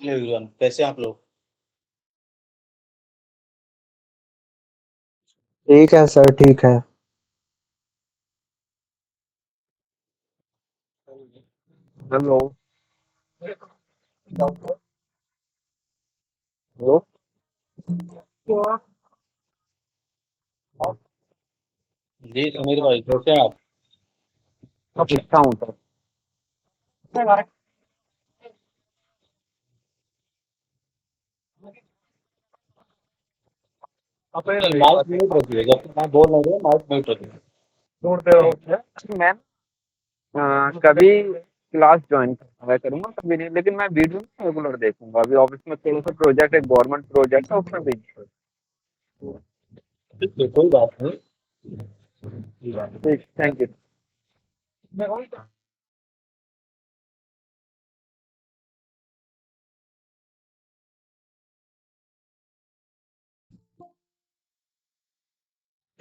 Everyone, कैसे हैं आप लोग? ठीक है सर, ठीक है। हेलो। हेलो। जी समीर भाई, कैसे हैं आप? अब लिखता हूँ सर। माइक म्यूट रखिए, जब तक मैं बोल रहे हो माइक म्यूट रखिए। मैं कभी क्लास ज्वाइन करूंगा, कभी नहीं, लेकिन मैं वीडियो रेगुलर देखूंगा। अभी ऑफिस में थोड़ा सा प्रोजेक्ट, एक गवर्नमेंट प्रोजेक्ट है, उसमें भी। ठीक है, कोई बात नहीं। ठीक, थैंक यू।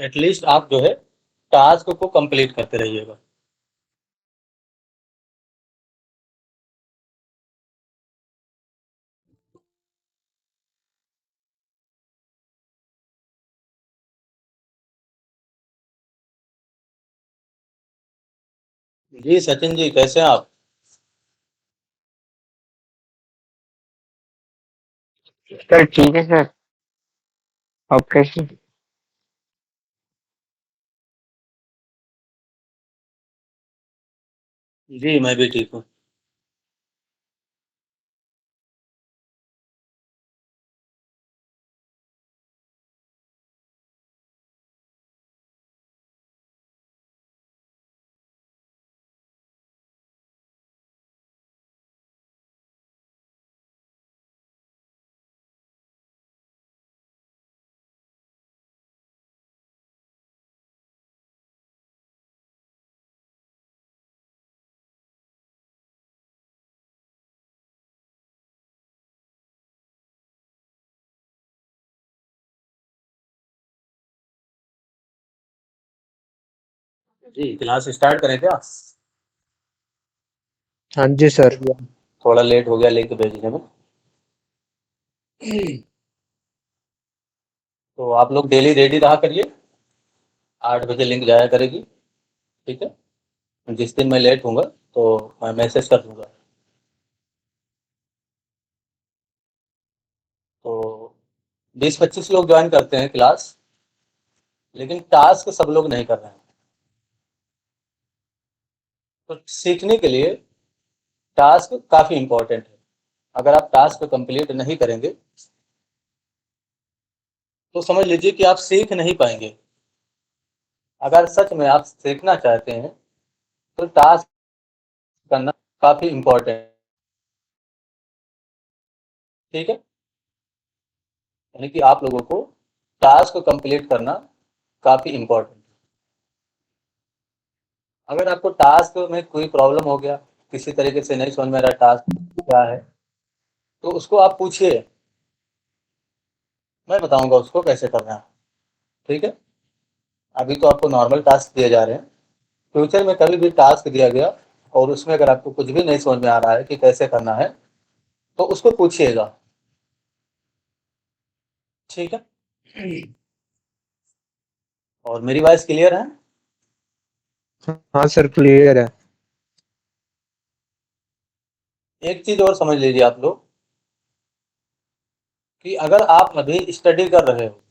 एटलीस्ट आप जो है टास्क को कंप्लीट करते रहिएगा। जी सचिन जी, कैसे हैं आप? सर ठीक है सर। आप कैसे? जी मैं भी ठीक हूँ। जी क्लास स्टार्ट करें क्या? हाँ जी सर। थोड़ा लेट हो गया लिंक भेजने में। तो आप लोग डेली रेडी रहा करिए, 8 बजे लिंक जाया करेगी। ठीक है। जिस दिन मैं लेट हूँगा तो मैं मैसेज कर दूंगा। तो 20-25 लोग ज्वाइन करते हैं क्लास, लेकिन टास्क सब लोग नहीं कर रहे हैं। तो सीखने के लिए टास्क काफ़ी इम्पोर्टेंट है। अगर आप टास्क कंप्लीट नहीं करेंगे तो समझ लीजिए कि आप सीख नहीं पाएंगे। अगर सच में आप सीखना चाहते हैं तो टास्क करना काफ़ी इम्पोर्टेंट है। ठीक है। यानी कि आप लोगों को टास्क कंप्लीट करना काफ़ी इम्पोर्टेंट है। अगर आपको टास्क में कोई प्रॉब्लम हो गया, किसी तरीके से नहीं समझ में आ रहा टास्क क्या है, तो उसको आप पूछिए, मैं बताऊंगा उसको कैसे करना है। ठीक है। अभी तो आपको नॉर्मल टास्क दिए जा रहे हैं। फ्यूचर में कभी भी टास्क दिया गया और उसमें अगर आपको कुछ भी नहीं समझ में आ रहा है कि कैसे करना है, तो उसको पूछिएगा। ठीक है। और मेरी वॉइस क्लियर है? हाँ सर, क्लियर है। एक चीज और समझ लीजिए आप लोग कि अगर आप अभी स्टडी कर रहे हो,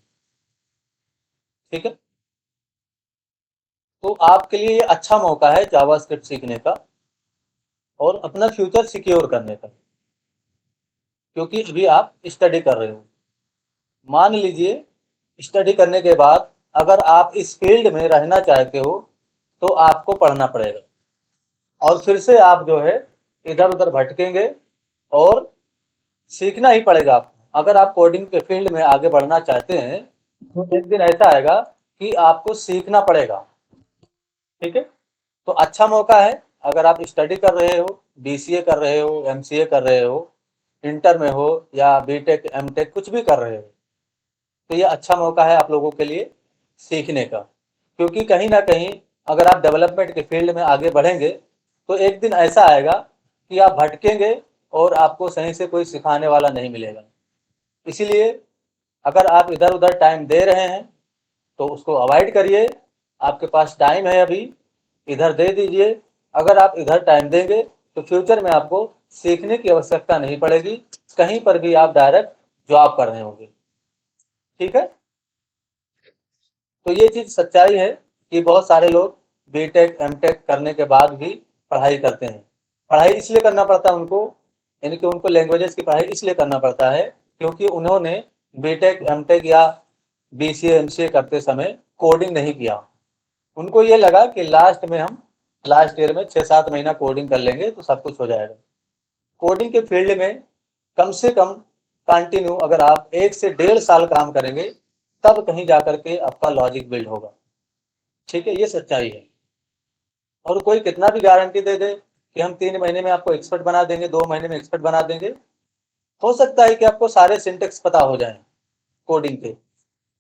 ठीक है, तो आपके लिए ये अच्छा मौका है जावास्क्रिप्ट सीखने का और अपना फ्यूचर सिक्योर करने का, क्योंकि अभी आप स्टडी कर रहे हो। मान लीजिए स्टडी करने के बाद अगर आप इस फील्ड में रहना चाहते हो तो आपको पढ़ना पड़ेगा, और फिर से आप जो है इधर उधर भटकेंगे और सीखना ही पड़ेगा आपको। अगर आप कोडिंग के फील्ड में आगे बढ़ना चाहते हैं तो एक दिन ऐसा आएगा कि आपको सीखना पड़ेगा। ठीक है। तो अच्छा मौका है, अगर आप स्टडी कर रहे हो, बीसीए कर रहे हो, एमसीए कर रहे हो, इंटर में हो या बीटेक एमटेक कुछ भी कर रहे हो, तो ये अच्छा मौका है आप लोगों के लिए सीखने का। क्योंकि कहीं ना कहीं अगर आप डेवलपमेंट के फील्ड में आगे बढ़ेंगे तो एक दिन ऐसा आएगा कि आप भटकेंगे और आपको सही से कोई सिखाने वाला नहीं मिलेगा। इसीलिए अगर आप इधर उधर टाइम दे रहे हैं तो उसको अवॉइड करिए। आपके पास टाइम है अभी, इधर दे दीजिए। अगर आप इधर टाइम देंगे तो फ्यूचर में आपको सीखने की आवश्यकता नहीं पड़ेगी, कहीं पर भी आप डायरेक्ट जॉब कर रहे होंगे। ठीक है, तो ये चीज़ सच्चाई है कि बहुत सारे लोग बीटेक एमटेक करने के बाद भी पढ़ाई करते हैं। पढ़ाई इसलिए करना पड़ता है उनको, यानी कि उनको लैंग्वेजेस की पढ़ाई इसलिए करना पड़ता है क्योंकि उन्होंने बीटेक एमटेक या बीसीए एमसीए करते समय कोडिंग नहीं किया। उनको ये लगा कि लास्ट ईयर में 6-7 महीना कोडिंग कर लेंगे तो सब कुछ हो जाएगा। कोडिंग के फील्ड में कम से कम कंटिन्यू अगर आप 1 से 1.5 साल काम करेंगे तब कहीं जाकर के आपका लॉजिक बिल्ड होगा। ठीक है, ये सच्चाई है। और कोई कितना भी गारंटी दे दे कि हम 3 महीने में आपको एक्सपर्ट बना देंगे, 2 महीने में एक्सपर्ट बना देंगे, हो सकता है कि आपको सारे सिंटेक्स पता हो जाए कोडिंग के,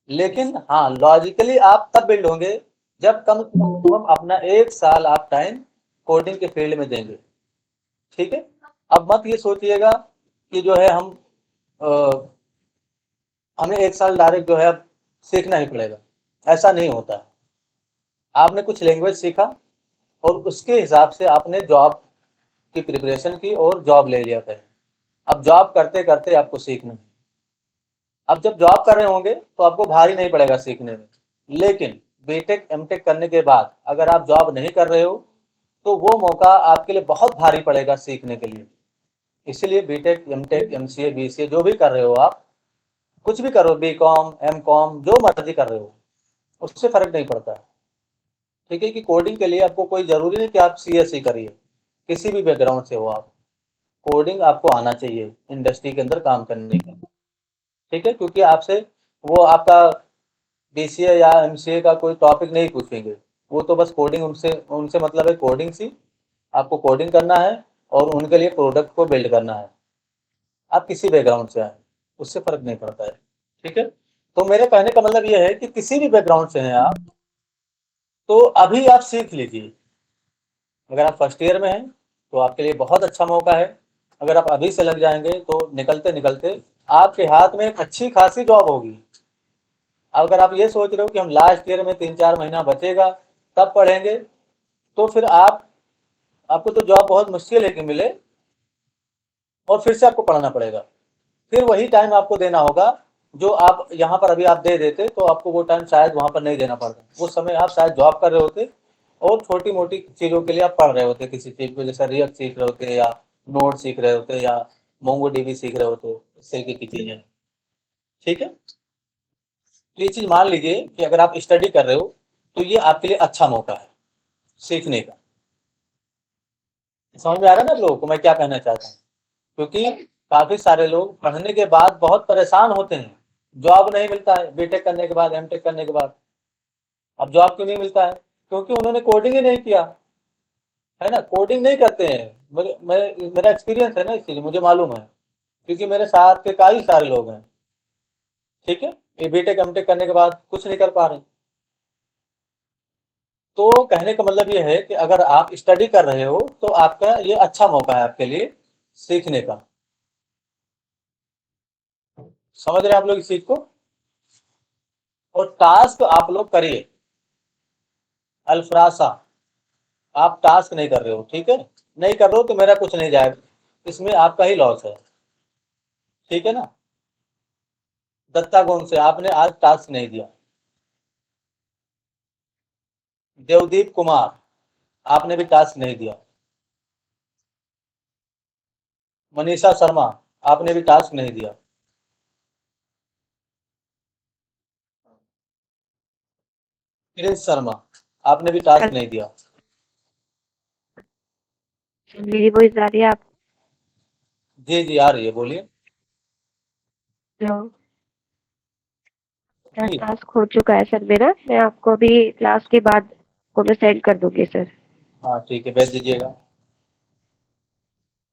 लेकिन हाँ लॉजिकली आप तब बिल्ड होंगे जब कम से कम अपना 1 साल आप टाइम कोडिंग के फील्ड में देंगे। ठीक है, अब मत ये सोचिएगा कि जो है हमें 1 साल डायरेक्ट जो है अब सीखना ही पड़ेगा, ऐसा नहीं होता है। आपने कुछ लैंग्वेज सीखा और उसके हिसाब से आपने जॉब की प्रिपरेशन की और जॉब ले लिया कहीं। अब जॉब करते करते आपको सीखना है। अब जब जॉब कर रहे होंगे तो आपको भारी नहीं पड़ेगा सीखने में, लेकिन बीटेक एमटेक करने के बाद अगर आप जॉब नहीं कर रहे हो तो वो मौका आपके लिए बहुत भारी पड़ेगा सीखने के लिए। इसीलिए बीटेक एमटेक एमसीए बीसीए जो भी कर रहे हो आप, कुछ भी करो, बीकॉम एमकॉम जो मर्जी कर रहे हो, उससे फर्क नहीं पड़ता है। ठीक है, कि कोडिंग के लिए आपको कोई जरूरी नहीं कि आप सीएसई करिए, किसी भी बैकग्राउंड से हो आप, कोडिंग आपको आना चाहिए इंडस्ट्री के अंदर काम करने का। ठीक है, क्योंकि आपसे वो आपका बीसीए या एमसीए का कोई टॉपिक नहीं पूछेंगे, वो तो बस कोडिंग, उनसे उनसे मतलब है कोडिंग सी, आपको कोडिंग करना है और उनके लिए प्रोडक्ट को बिल्ड करना है। आप किसी बैकग्राउंड से आए, उससे फर्क नहीं पड़ता है। ठीक है, तो मेरे कहने का मतलब ये है कि किसी भी बैकग्राउंड से हैं आप तो अभी आप सीख लीजिए। अगर आप फर्स्ट ईयर में हैं तो आपके लिए बहुत अच्छा मौका है। अगर आप अभी से लग जाएंगे तो निकलते निकलते आपके हाथ में एक अच्छी खासी जॉब होगी। अगर आप ये सोच रहे हो कि हम लास्ट ईयर में 3-4 महीना बचेगा तब पढ़ेंगे, तो फिर आपको तो जॉब बहुत मुश्किल है कि मिले, और फिर से आपको पढ़ना पड़ेगा। फिर वही टाइम आपको देना होगा जो आप यहाँ पर अभी आप दे देते तो आपको वो टाइम शायद वहाँ पर नहीं देना पड़ता। वो समय आप शायद जॉब कर रहे होते और छोटी मोटी चीज़ों के लिए आप पढ़ रहे होते, किसी चीज़ को जैसे रिएक्ट सीख रहे होते या नोट सीख रहे होते या मोंगो डीबी सीख रहे होते, इस तरीके की चीज़ें। ठीक है, तो ये चीज़ मान लीजिए कि अगर आप स्टडी कर रहे हो तो ये आपके लिए अच्छा मौका है सीखने का। समझ में आ रहा है ना आप लोगों को मैं क्या कहना चाहता हूँ? क्योंकि काफी सारे लोग पढ़ने के बाद बहुत परेशान होते हैं, जॉब नहीं मिलता है बीटेक करने के बाद एमटेक करने के बाद। अब जॉब क्यों नहीं मिलता है? क्योंकि उन्होंने कोडिंग ही नहीं किया है ना, कोडिंग नहीं करते हैं। मेरा एक्सपीरियंस है ना, इसीलिए मुझे मालूम है, क्योंकि मेरे साथ के कई सारे लोग हैं। ठीक है, ये बीटेक एमटेक करने के बाद कुछ नहीं कर पा रहे। तो कहने का मतलब ये है कि अगर आप स्टडी कर रहे हो तो आपका ये अच्छा मौका है आपके लिए सीखने का। समझ रहे हैं आप लोग इस चीज को? और टास्क आप लोग करिए अल्फ्रासा, आप टास्क नहीं कर रहे हो, ठीक है, नहीं कर रहे हो तो मेरा कुछ नहीं जाएगा, इसमें आपका ही लॉस है। ठीक है ना, दत्ता गोन से आपने आज टास्क नहीं दिया। देवदीप कुमार, आपने भी टास्क नहीं दिया। मनीषा शर्मा, आपने भी टास्क नहीं दिया। प्रिंस शर्मा, आपने भी टास्क नहीं दिया। मेरी वॉइस आ रही है आपको? जी जी आ रही है, बोलिए। जी टास्क हो चुका है सर मेरा, मैं आपको अभी क्लास के बाद को मैं सेंड कर दूंगी सर। हाँ ठीक है, भेज दीजिएगा।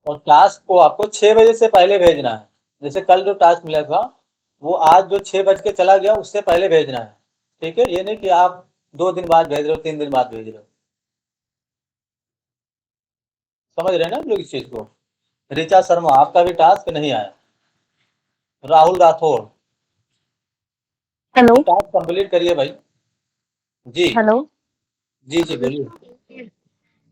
और टास्क को आपको 6 बजे से पहले भेजना है। जैसे कल जो टास्क मिला था वो आज जो 6 बज के चला गया उससे पहले भेजना है। ठीक है, ये नहीं कि आप 2 दिन बाद भेज रहे हो, 3 दिन बाद भेज रहे हो। समझ रहे हैं ना आप लोग इस चीज को। ऋचा शर्मा, आपका भी टास्क नहीं आया। Rahul Rathore, hello. Task complete करिए भाई। जी हेलो। जी जी बोलिए।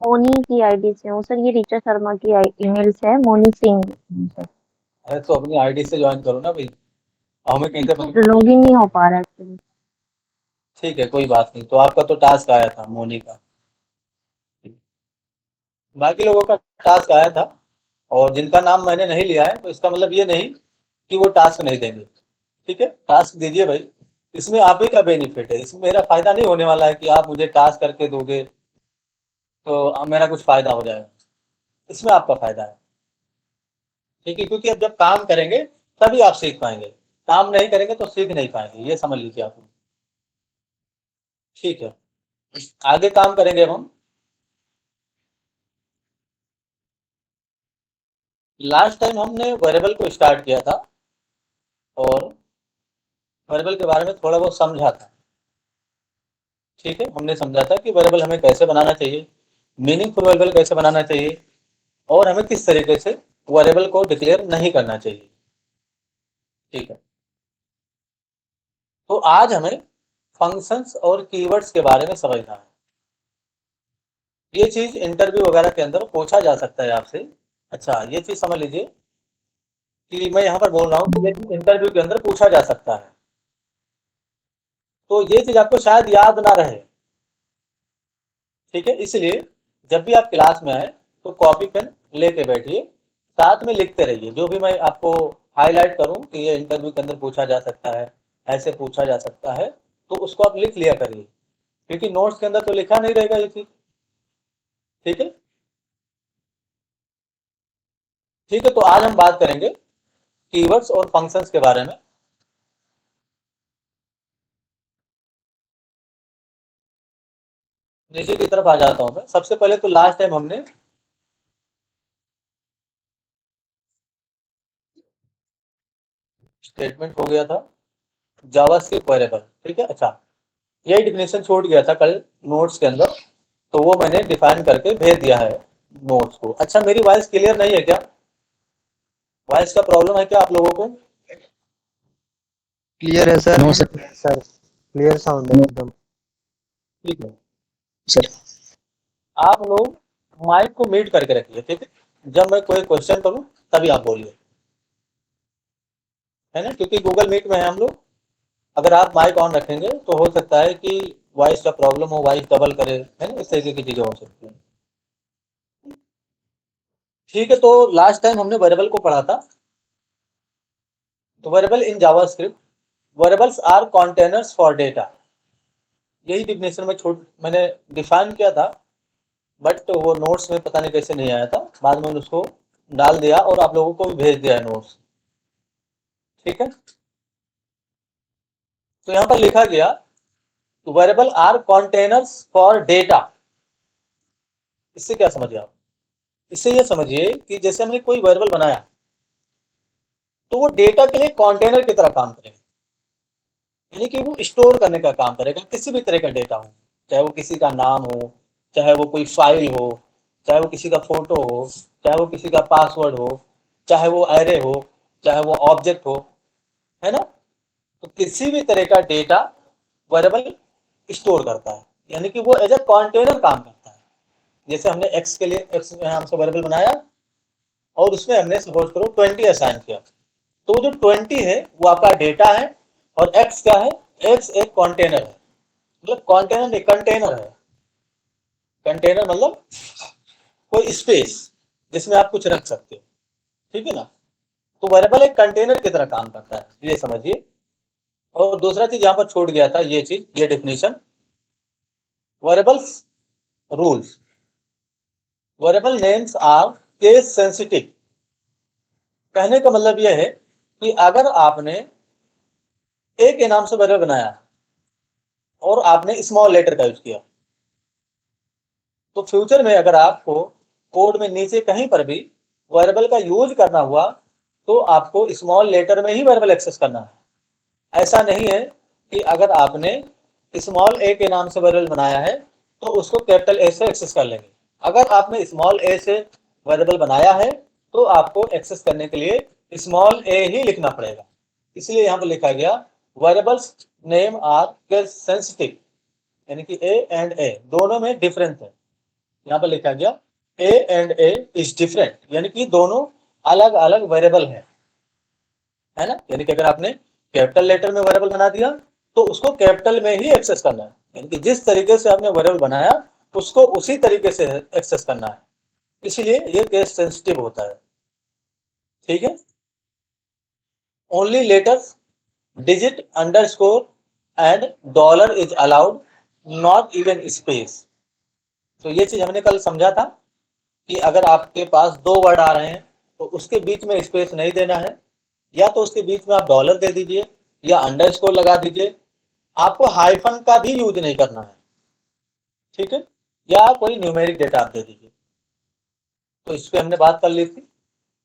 मोनी की आईडी से हूँ सर, ये ऋचा शर्मा की ईमेल से है, मोनी सिंह सर। अरे तो अपनी आईडी से ज्वाइन करो ना भाई, हमें कैसे पता। लॉगिन नहीं हो पा रहा है actually। ठीक है कोई बात नहीं, तो आपका तो टास्क आया था मोनी का, बाकी लोगों का टास्क आया था। और जिनका नाम मैंने नहीं लिया है तो इसका मतलब ये नहीं कि वो टास्क नहीं देंगे। ठीक है, टास्क दीजिए भाई। इसमें आप ही का बेनिफिट है, इसमें मेरा फायदा नहीं होने वाला है कि आप मुझे टास्क करके दोगे तो अब मेरा कुछ फायदा हो जाएगा। इसमें आपका फायदा है। ठीक है, क्योंकि अब जब काम करेंगे तभी आप सीख पाएंगे, काम नहीं करेंगे तो सीख नहीं पाएंगे, ये समझ लीजिए आप। ठीक है, आगे काम करेंगे अब हम। लास्ट टाइम हमने वेरिएबल को स्टार्ट किया था और वेरिएबल के बारे में थोड़ा बहुत समझा था। ठीक है, हमने समझा था कि वेरिएबल हमें कैसे बनाना चाहिए, मीनिंगफुल वेरिएबल कैसे बनाना चाहिए, और हमें किस तरीके से वेरिएबल को डिक्लेयर नहीं करना चाहिए। ठीक है, तो आज हमें फंक्शंस और कीवर्ड्स के बारे में समझना है। ये चीज इंटरव्यू वगैरह के अंदर पूछा जा सकता है आपसे। अच्छा, ये चीज समझ लीजिए कि मैं यहाँ पर बोल रहा हूँ कि ये चीज इंटरव्यू के अंदर पूछा जा सकता है, तो ये चीज आपको शायद याद ना रहे। ठीक है, इसलिए जब भी आप क्लास में आए तो कॉपी पेन लेके बैठिए, साथ में लिखते रहिए। जो भी मैं आपको हाईलाइट करूं कि ये इंटरव्यू के अंदर पूछा जा सकता है, ऐसे पूछा जा सकता है, तो उसको आप लिख लिया करिए, क्योंकि नोट्स के अंदर तो लिखा नहीं रहेगा ये चीज। ठीक है। ठीक है, तो आज हम बात करेंगे कीवर्ड्स और फंक्शंस के बारे में। नीचे की तरफ आ जाता हूं मैं। सबसे पहले तो लास्ट टाइम हमने स्टेटमेंट हो गया था जावास्क्रिप्ट वेरिएबल। ठीक है, अच्छा, यही डिफिनेशन छोड़ गया था कल नोट्स के अंदर, तो वो मैंने डिफाइन करके भेज दिया है नोट्स को। अच्छा, मेरी वॉइस क्लियर नहीं है क्या? वॉइस का प्रॉब्लम है क्या आप लोगों को? क्लियर है sir. No sir, sir clear sound है एकदम। ठीक है, सर आप लोग माइक को म्यूट करके रखिए। ठीक है, जब मैं कोई क्वेश्चन करूं तभी आप बोलिए, है ना, क्योंकि गूगल मीट में है हम लोग। अगर आप माइक ऑन रखेंगे तो हो सकता है कि वॉइस का प्रॉब्लम हो, वॉइस डबल करे, है ना, इस तरीके की चीजें हो सकती हैं। ठीक है, तो लास्ट टाइम हमने वेरिएबल को पढ़ा था। तो variable in JavaScript, variables are containers for data. यही डिफिनेशन में मैंने डिफाइन किया था, बट वो नोट्स में पता नहीं कैसे नहीं आया था, बाद में मैंने उसको डाल दिया और आप लोगों को भी भेज दिया है नोट्स। ठीक है, तो यहाँ पर लिखा गया variable are containers for data. इससे क्या समझिए आप? इससे ये समझिए कि जैसे हमने कोई वेरिएबल बनाया तो वो डेटा के लिए कंटेनर की तरह काम करेगा, यानी कि वो स्टोर करने का काम करेगा, किसी भी तरह का डेटा हो, चाहे वो किसी का नाम हो, चाहे वो कोई फाइल हो, चाहे वो किसी का फोटो हो, चाहे वो किसी का पासवर्ड हो, चाहे वो एरे हो, चाहे वो ऑब्जेक्ट हो, है ना। तो किसी भी तरह का डेटा वेरिएबल स्टोर करता है, यानी कि वो एज ए कंटेनर काम करता है। जैसे हमने एक्स के लिए एक्स नाम से वेरिएबल बनाया और उसमें हमने सपोज करो 20 असाइन किया, तो जो 20 है वो आपका डेटा है, और एक्स क्या है? एक्स एक कंटेनर है, मतलब कंटेनर एक कंटेनर है। कंटेनर मतलब कोई स्पेस जिसमें आप कुछ रख सकते हो। ठीक है ना, तो वेरिएबल एक कंटेनर की तरह काम करता है, ये समझिए। और दूसरा चीज यहाँ पर छूट गया था, ये चीज, ये definition, variables rules. Variable names are case sensitive. कहने का मतलब यह है कि अगर आपने ए के नाम से वेरिएबल बनाया और आपने स्मॉल लेटर का यूज किया, तो फ्यूचर में अगर आपको कोड में नीचे कहीं पर भी वेरिएबल का यूज करना हुआ तो आपको स्मॉल लेटर में ही वेरिएबल एक्सेस करना है। ऐसा नहीं है कि अगर आपने स्मॉल ए के नाम से वेरिएबल बनाया है तो उसको कैपिटल ए से एक्सेस कर लेंगे। अगर आपने स्मॉल ए से वेरिएबल बनाया है तो आपको एक्सेस करने के लिए स्मॉल ए ही लिखना पड़ेगा। इसलिए यहाँ पर लिखा गया variables name are case sensitive, यानी कि ए एंड ए दोनों में डिफरेंस है। यहाँ पर लिखा गया A and A is different, यानी कि दोनों अलग अलग वेरिएबल है ना। यानी कि अगर आपने कैपिटल लेटर में वेरिएबल बना दिया तो उसको कैपिटल में ही एक्सेस करना है, यानी कि जिस तरीके से आपने वेरिएबल बनाया उसको उसी तरीके से एक्सेस करना है। इसलिए ये केस सेंसिटिव होता है, ठीक है। Only letters digit underscore and dollar is allowed, not even space. तो ये चीज हमने कल समझा था कि अगर आपके पास दो वर्ड आ रहे हैं तो उसके बीच में स्पेस नहीं देना है, या तो उसके बीच में आप डॉलर दे दीजिए या अंडरस्कोर लगा दीजिए। आपको हाइफन का भी यूज नहीं करना है, ठीक है, या कोई न्यूमेरिक डेटा आप दे दीजिए। तो इस पे हमने बात कर ली थी।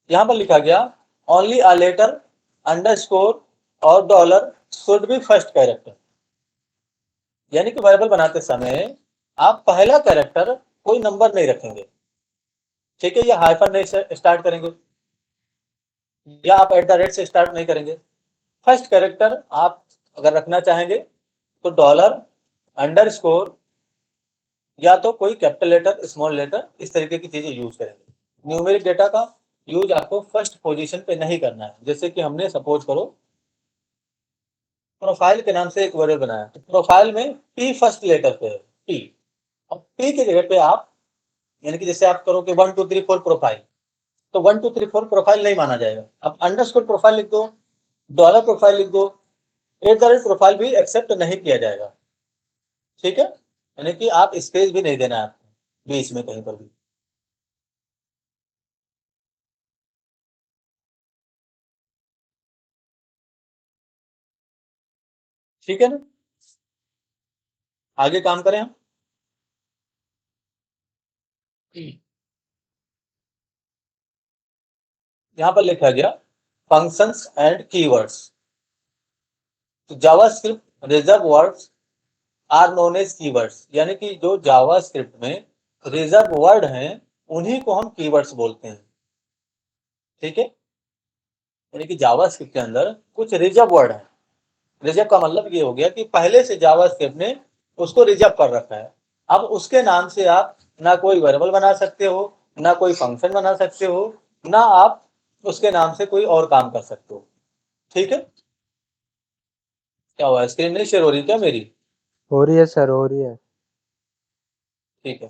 यहाँ पर लिखा गया ओनली अ लेटर अंडरस्कोर और dollar should be first character, यानी कि वेरिएबल बनाते समय आप पहला कैरेक्टर कोई नंबर नहीं रखेंगे, ठीक है, या हाइफन नहीं स्टार्ट करेंगे, या आप एट द रेट से स्टार्ट नहीं करेंगे। फर्स्ट कैरेक्टर आप अगर रखना चाहेंगे तो डॉलर अंडरस्कोर या तो कोई कैपिटल लेटर स्मॉल लेटर इस तरीके की चीजें यूज करेंगे। न्यूमेरिक डेटा का यूज आपको फर्स्ट पोजीशन पे नहीं करना है। जैसे कि हमने सपोज करो प्रोफाइल के नाम से एक वेरिएबल बनाया, तो प्रोफाइल में पी फर्स्ट लेटर पे है, पी, और पी के जगह पे आप, यानी कि जैसे आप करोगे 1 2 3 4 प्रोफाइल, तो 1 2 3 4 प्रोफाइल नहीं माना जाएगा। आप अंडरस्कोर प्रोफाइल लिख दो, डॉलर प्रोफाइल लिख दो, एट द रेट प्रोफाइल भी एक्सेप्ट नहीं किया जाएगा, ठीक है। यानी कि आप स्पेस भी नहीं देना है आपको बीच में कहीं पर भी। ठीक है ना, आगे काम करें हम। यहां पर लिखा गया फंक्शंस एंड कीवर्ड्स। तो JavaScript reserve words are known as keywords, यानी कि जो जावास्क्रिप्ट में रिजर्व वर्ड हैं उन्हीं को हम कीवर्ड्स बोलते हैं, ठीक है। यानी कि जावास्क्रिप्ट के अंदर कुछ रिजर्व वर्ड है। रिजर्व का मतलब ये हो गया कि पहले से जावास्क्रिप्ट ने उसको रिजर्व कर रखा है। अब उसके नाम से आप ना कोई वेरिएबल बना सकते हो, ना कोई फंक्शन बना सकते हो, ना आप उसके नाम से कोई और काम कर सकते हो, ठीक है। क्या हुआ, स्क्रीन नहीं शेयर हो रही क्या मेरी? हो रही है सर, हो रही है। ठीक है,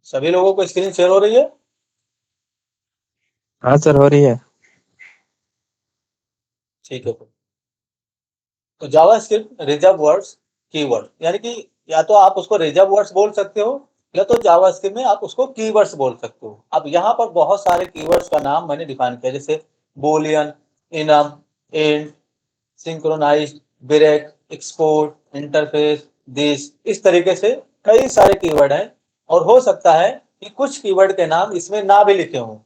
सभी लोगों को स्क्रीन शेयर हो रही है? हाँ सर, हो रही है। ठीक है। तो जावास्क्रिप्ट रिजर्व वर्ड्स कीवर्ड, यानी कि या तो आप उसको रिजर्व वर्ड्स बोल सकते हो या तो जावास्क्रिप्ट में आप उसको कीवर्ड्स बोल सकते हो। अब यहाँ पर बहुत सारे कीवर्ड्स का नाम मैंने डिफाइन किया, जैसे boolean, enum, and, synchronized, break, export, interface, this, इस तरीके से कई सारे कीवर्ड हैं। और हो सकता है कि कुछ कीवर्ड के नाम इसमें ना भी लिखे हों।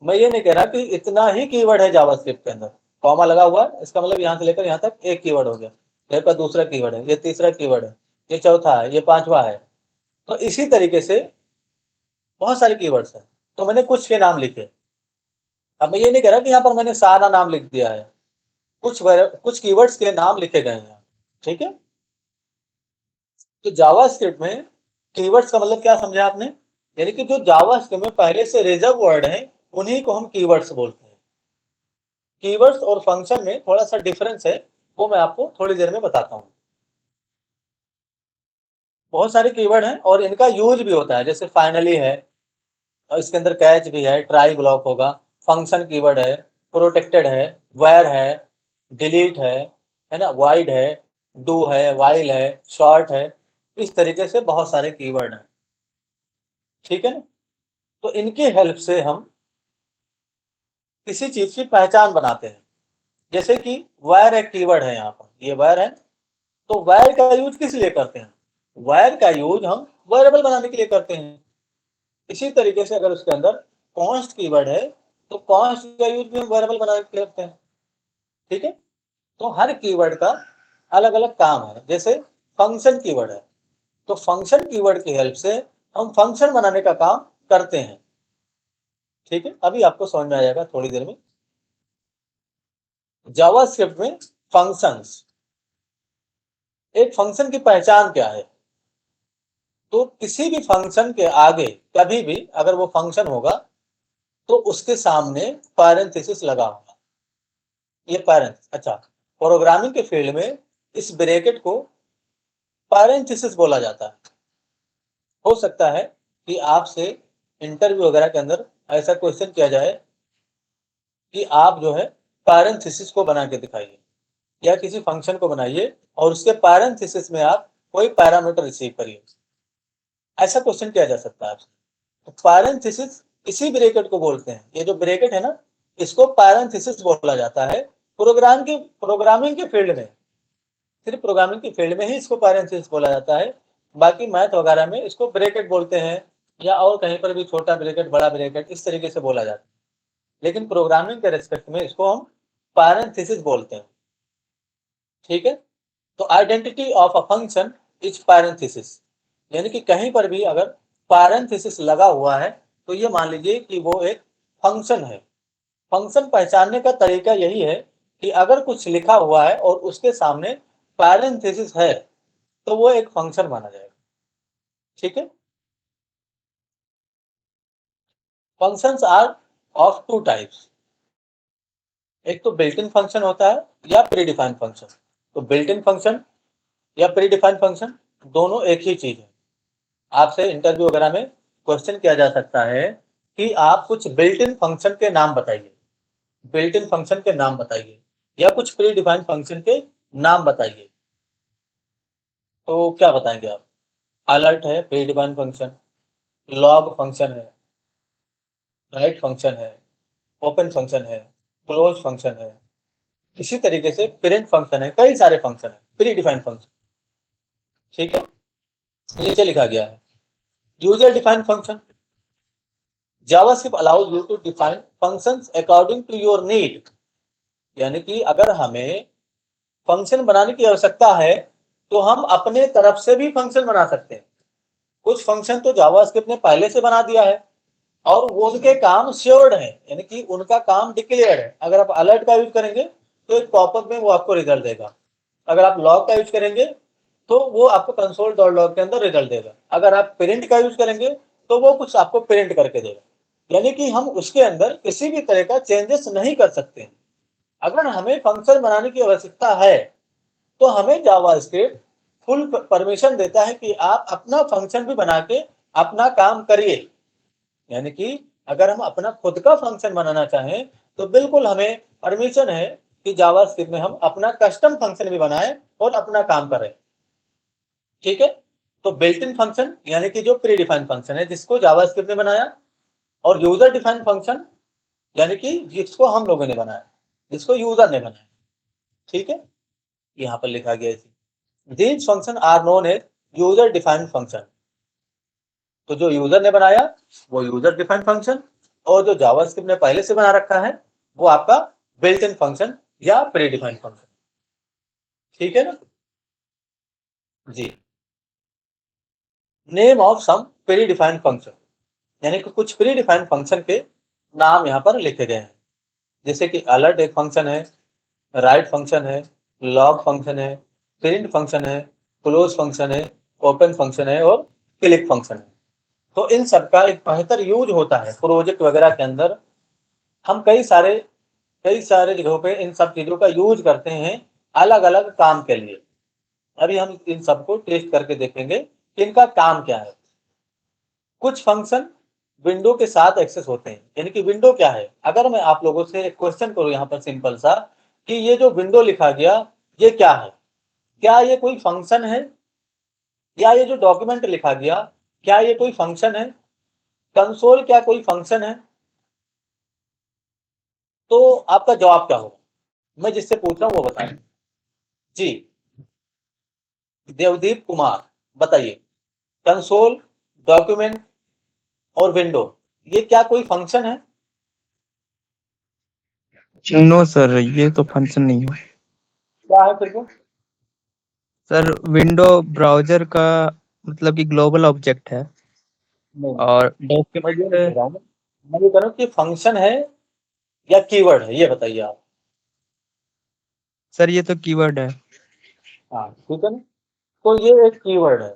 मैं ये नहीं कह रहा कि इतना ही कीवर्ड है जावास्क्रिप्ट के अंदर, कॉमा लगा हुआ है इसका मतलब यहाँ से लेकर यहाँ तक एक कीवर्ड हो गया, यहाँ पर दूसरा कीवर्ड है, ये तीसरा कीवर्ड है, ये चौथा है, ये पांचवा है। तो इसी तरीके से बहुत सारे कीवर्ड्स हैं, तो मैंने कुछ के नाम लिखे। अब मैं ये नहीं कह रहा कि यहाँ पर मैंने सारा नाम लिख दिया है, कुछ कीवर्ड्स के नाम लिखे गए हैं, ठीक है। तो जावास्क्रिप्ट में कीवर्ड्स का मतलब क्या समझा आपने, यानी कि जो जावास्क्रिप्ट में पहले से रिजर्व वर्ड है उन्हीं को हम कीवर्ड्स बोलते हैं। कीवर्ड्स और फंक्शन में थोड़ा सा डिफरेंस है, वो मैं आपको थोड़ी देर में बताता हूँ। बहुत सारे कीवर्ड हैं और इनका यूज भी होता है, जैसे फाइनली है, और इसके अंदर कैच भी है, ट्राई ब्लॉक होगा, फंक्शन कीवर्ड है, प्रोटेक्टेड है, वेयर है, डिलीट है ना, वाइड है, डू है, वाइल है, शॉर्ट है। इस तरीके से बहुत सारे कीवर्ड हैं, ठीक है ना। तो इनकी हेल्प से हम किसी चीज की पहचान बनाते हैं। जैसे कि वायर एक कीवर्ड है, यहाँ पर ये वायर है, तो वायर का यूज किस लिए करते हैं? वायर का यूज हम वेरिएबल बनाने के लिए करते हैं। इसी तरीके से अगर उसके अंदर कॉन्स्ट कीवर्ड है तो कॉन्स्ट का यूज भी हम वेरिएबल बनाने के लिए करते हैं। ठीक है, तो हर कीवर्ड का अलग अलग काम है। जैसे फंक्शन कीवर्ड है तो फंक्शन कीवर्ड की हेल्प से हम फंक्शन बनाने का काम करते हैं। ठीक है, अभी आपको समझ में आ जाएगा थोड़ी देर में। जावास्क्रिप्ट में फंक्शंस, एक फंक्शन की पहचान क्या है? तो किसी भी फंक्शन के आगे कभी भी अगर वो फंक्शन होगा तो उसके सामने पैरेंथेसिस लगा होगा। ये पैरेंथेसिस, अच्छा, प्रोग्रामिंग के फील्ड में इस ब्रैकेट को पैरेंथेसिस बोला जाता है। हो सकता है कि आपसे इंटरव्यू वगैरह के अंदर ऐसा क्वेश्चन किया जाए कि आप जो है पैरेंथेसिस को बना के दिखाइए या किसी फंक्शन को बनाइए और उसके पैरेंथेसिस में आप कोई पैरामीटर रिसीव करिए। ऐसा क्वेश्चन किया जा सकता है आपसे। तो पैरेंथेसिस इसी ब्रैकेट को बोलते हैं। ये जो ब्रैकेट है ना, इसको पैरेंथेसिस बोला जाता है। प्रोग्रामिंग के फील्ड में, सिर्फ प्रोग्रामिंग के फील्ड में ही इसको पैरेंथेसिस बोला जाता है। बाकी मैथ वगैरह में इसको ब्रैकेट बोलते हैं या और कहीं पर भी छोटा ब्रैकेट, बड़ा ब्रैकेट, इस तरीके से बोला जाता है। लेकिन प्रोग्रामिंग के रेस्पेक्ट में इसको हम पैरेंथेसिस बोलते हैं। ठीक है, तो identity of a function is parenthesis, यानी कि कहीं पर भी अगर पैरेंथेसिस लगा हुआ है तो ये मान लीजिए कि वो एक फंक्शन है। फंक्शन पहचानने का तरीका यही है कि अगर कुछ लिखा हुआ है और उसके सामने पैरेंथेसिस है तो वो एक फंक्शन माना जाएगा। ठीक है, functions are of two types. एक तो बिल्ट इन फंक्शन होता है या प्री डिफाइंड फंक्शन। तो बिल्ट इन फंक्शन या प्री डिफाइंड फंक्शन दोनों एक ही चीज है। आपसे इंटरव्यू वगैरह में क्वेश्चन किया जा सकता है कि आप कुछ बिल्ट इन फंक्शन के नाम बताइए, बिल्ट इन फंक्शन के नाम बताइए या कुछ प्री डिफाइंड फंक्शन के नाम बताइए। तो क्या बताएंगे आप? अलर्ट है pre defined function, log function है, राइट फंक्शन है, ओपन फंक्शन है, क्लोज फंक्शन है। इसी तरीके से प्रिंट फंक्शन है, कई सारे फंक्शन है प्री डिफाइंड फंक्शन। ठीक है, नीचे लिखा गया है user defined function. JavaScript allows you to define functions according to your need, यानी कि अगर हमें फंक्शन बनाने की आवश्यकता है तो हम अपने तरफ से भी फंक्शन बना सकते हैं। कुछ फंक्शन तो जावास्क्रिप्ट ने पहले से बना दिया है और वो उनके काम श्योर्ड है, यानी कि उनका काम डिक्लेयर्ड है। अगर आप अलर्ट का यूज करेंगे तो एक पॉपअप में वो आपको रिजल्ट देगा। अगर आप लॉग का यूज करेंगे तो वो आपको कंसोल डॉट लॉग के अंदर रिजल्ट देगा। अगर आप प्रिंट का यूज करेंगे तो वो कुछ आपको प्रिंट करके देगा, यानी कि हम उसके अंदर किसी भी तरह का चेंजेस नहीं कर सकते। अगर हमें फंक्शन बनाने की आवश्यकता है तो हमें जावास्क्रिप्ट फुल परमिशन देता है कि आप अपना फंक्शन भी बना के अपना काम करिए। यानी कि अगर हम अपना खुद का फंक्शन बनाना चाहें तो बिल्कुल हमें परमिशन है कि जावास्क्रिप्ट में हम अपना कस्टम फंक्शन भी बनाएं और अपना काम करें। ठीक है, तो बिल्ट इन फंक्शन यानी कि जो प्री डिफाइंड फंक्शन है जिसको जावास्क्रिप्ट ने बनाया, और यूजर डिफाइंड फंक्शन यानी कि जिसको हम लोगों ने बनाया, जिसको यूजर ने बनाया। ठीक है, यहाँ पर लिखा गया है these function are known as user defined function. तो जो यूजर ने बनाया वो यूजर डिफाइंड फंक्शन, और जो जावास्क्रिप्ट ने पहले से बना रखा है वो आपका बिल्ट इन फंक्शन या प्री डिफाइंड फंक्शन। ठीक है ना जी। Name of some predefined function, यानी कि कुछ प्री डिफाइंड फंक्शन के नाम यहाँ पर लिखे गए हैं। जैसे कि अलर्ट एक फंक्शन है, राइट फंक्शन है, लॉग फंक्शन है, प्रिंट फंक्शन है, क्लोज फंक्शन है, ओपन फंक्शन है और क्लिक फंक्शन है। तो इन सब का एक बेहतर यूज होता है प्रोजेक्ट वगैरह के अंदर। हम कई सारे जगहों पे इन सब चीजों का यूज करते हैं अलग अलग काम के लिए। अभी हम इन सबको टेस्ट करके देखेंगे कि इनका काम क्या है। कुछ फंक्शन विंडो के साथ एक्सेस होते हैं, यानी कि विंडो क्या है? अगर मैं आप लोगों से एक क्वेश्चन करूं यहाँ पर सिंपल सा कि ये जो विंडो लिखा गया ये क्या है, क्या ये कोई फंक्शन है? या ये जो डॉक्यूमेंट लिखा गया क्या ये कोई फंक्शन है? कंसोल क्या कोई फंक्शन है? तो आपका जवाब क्या होगा? मैं जिससे पूछ रहा हूँ वो बताएं जी। देवदीप कुमार बताइए। कंसोल, डॉक्यूमेंट और विंडो, ये क्या कोई फंक्शन है? नो सर, ये तो फंक्शन नहीं है क्या है फिर वो? सर। विंडो ब्राउजर का मतलब कि ग्लोबल ऑब्जेक्ट है नहीं, और मैं ये नहीं कह डॉक्यूमेंट। रहा हूँ, मैं ये कह रहा हूँ कि फंक्शन है या कीवर्ड है, ये बताइए आप। सर ये तो कीवर्ड है। हाँ ठीक है ना, तो ये एक कीवर्ड है।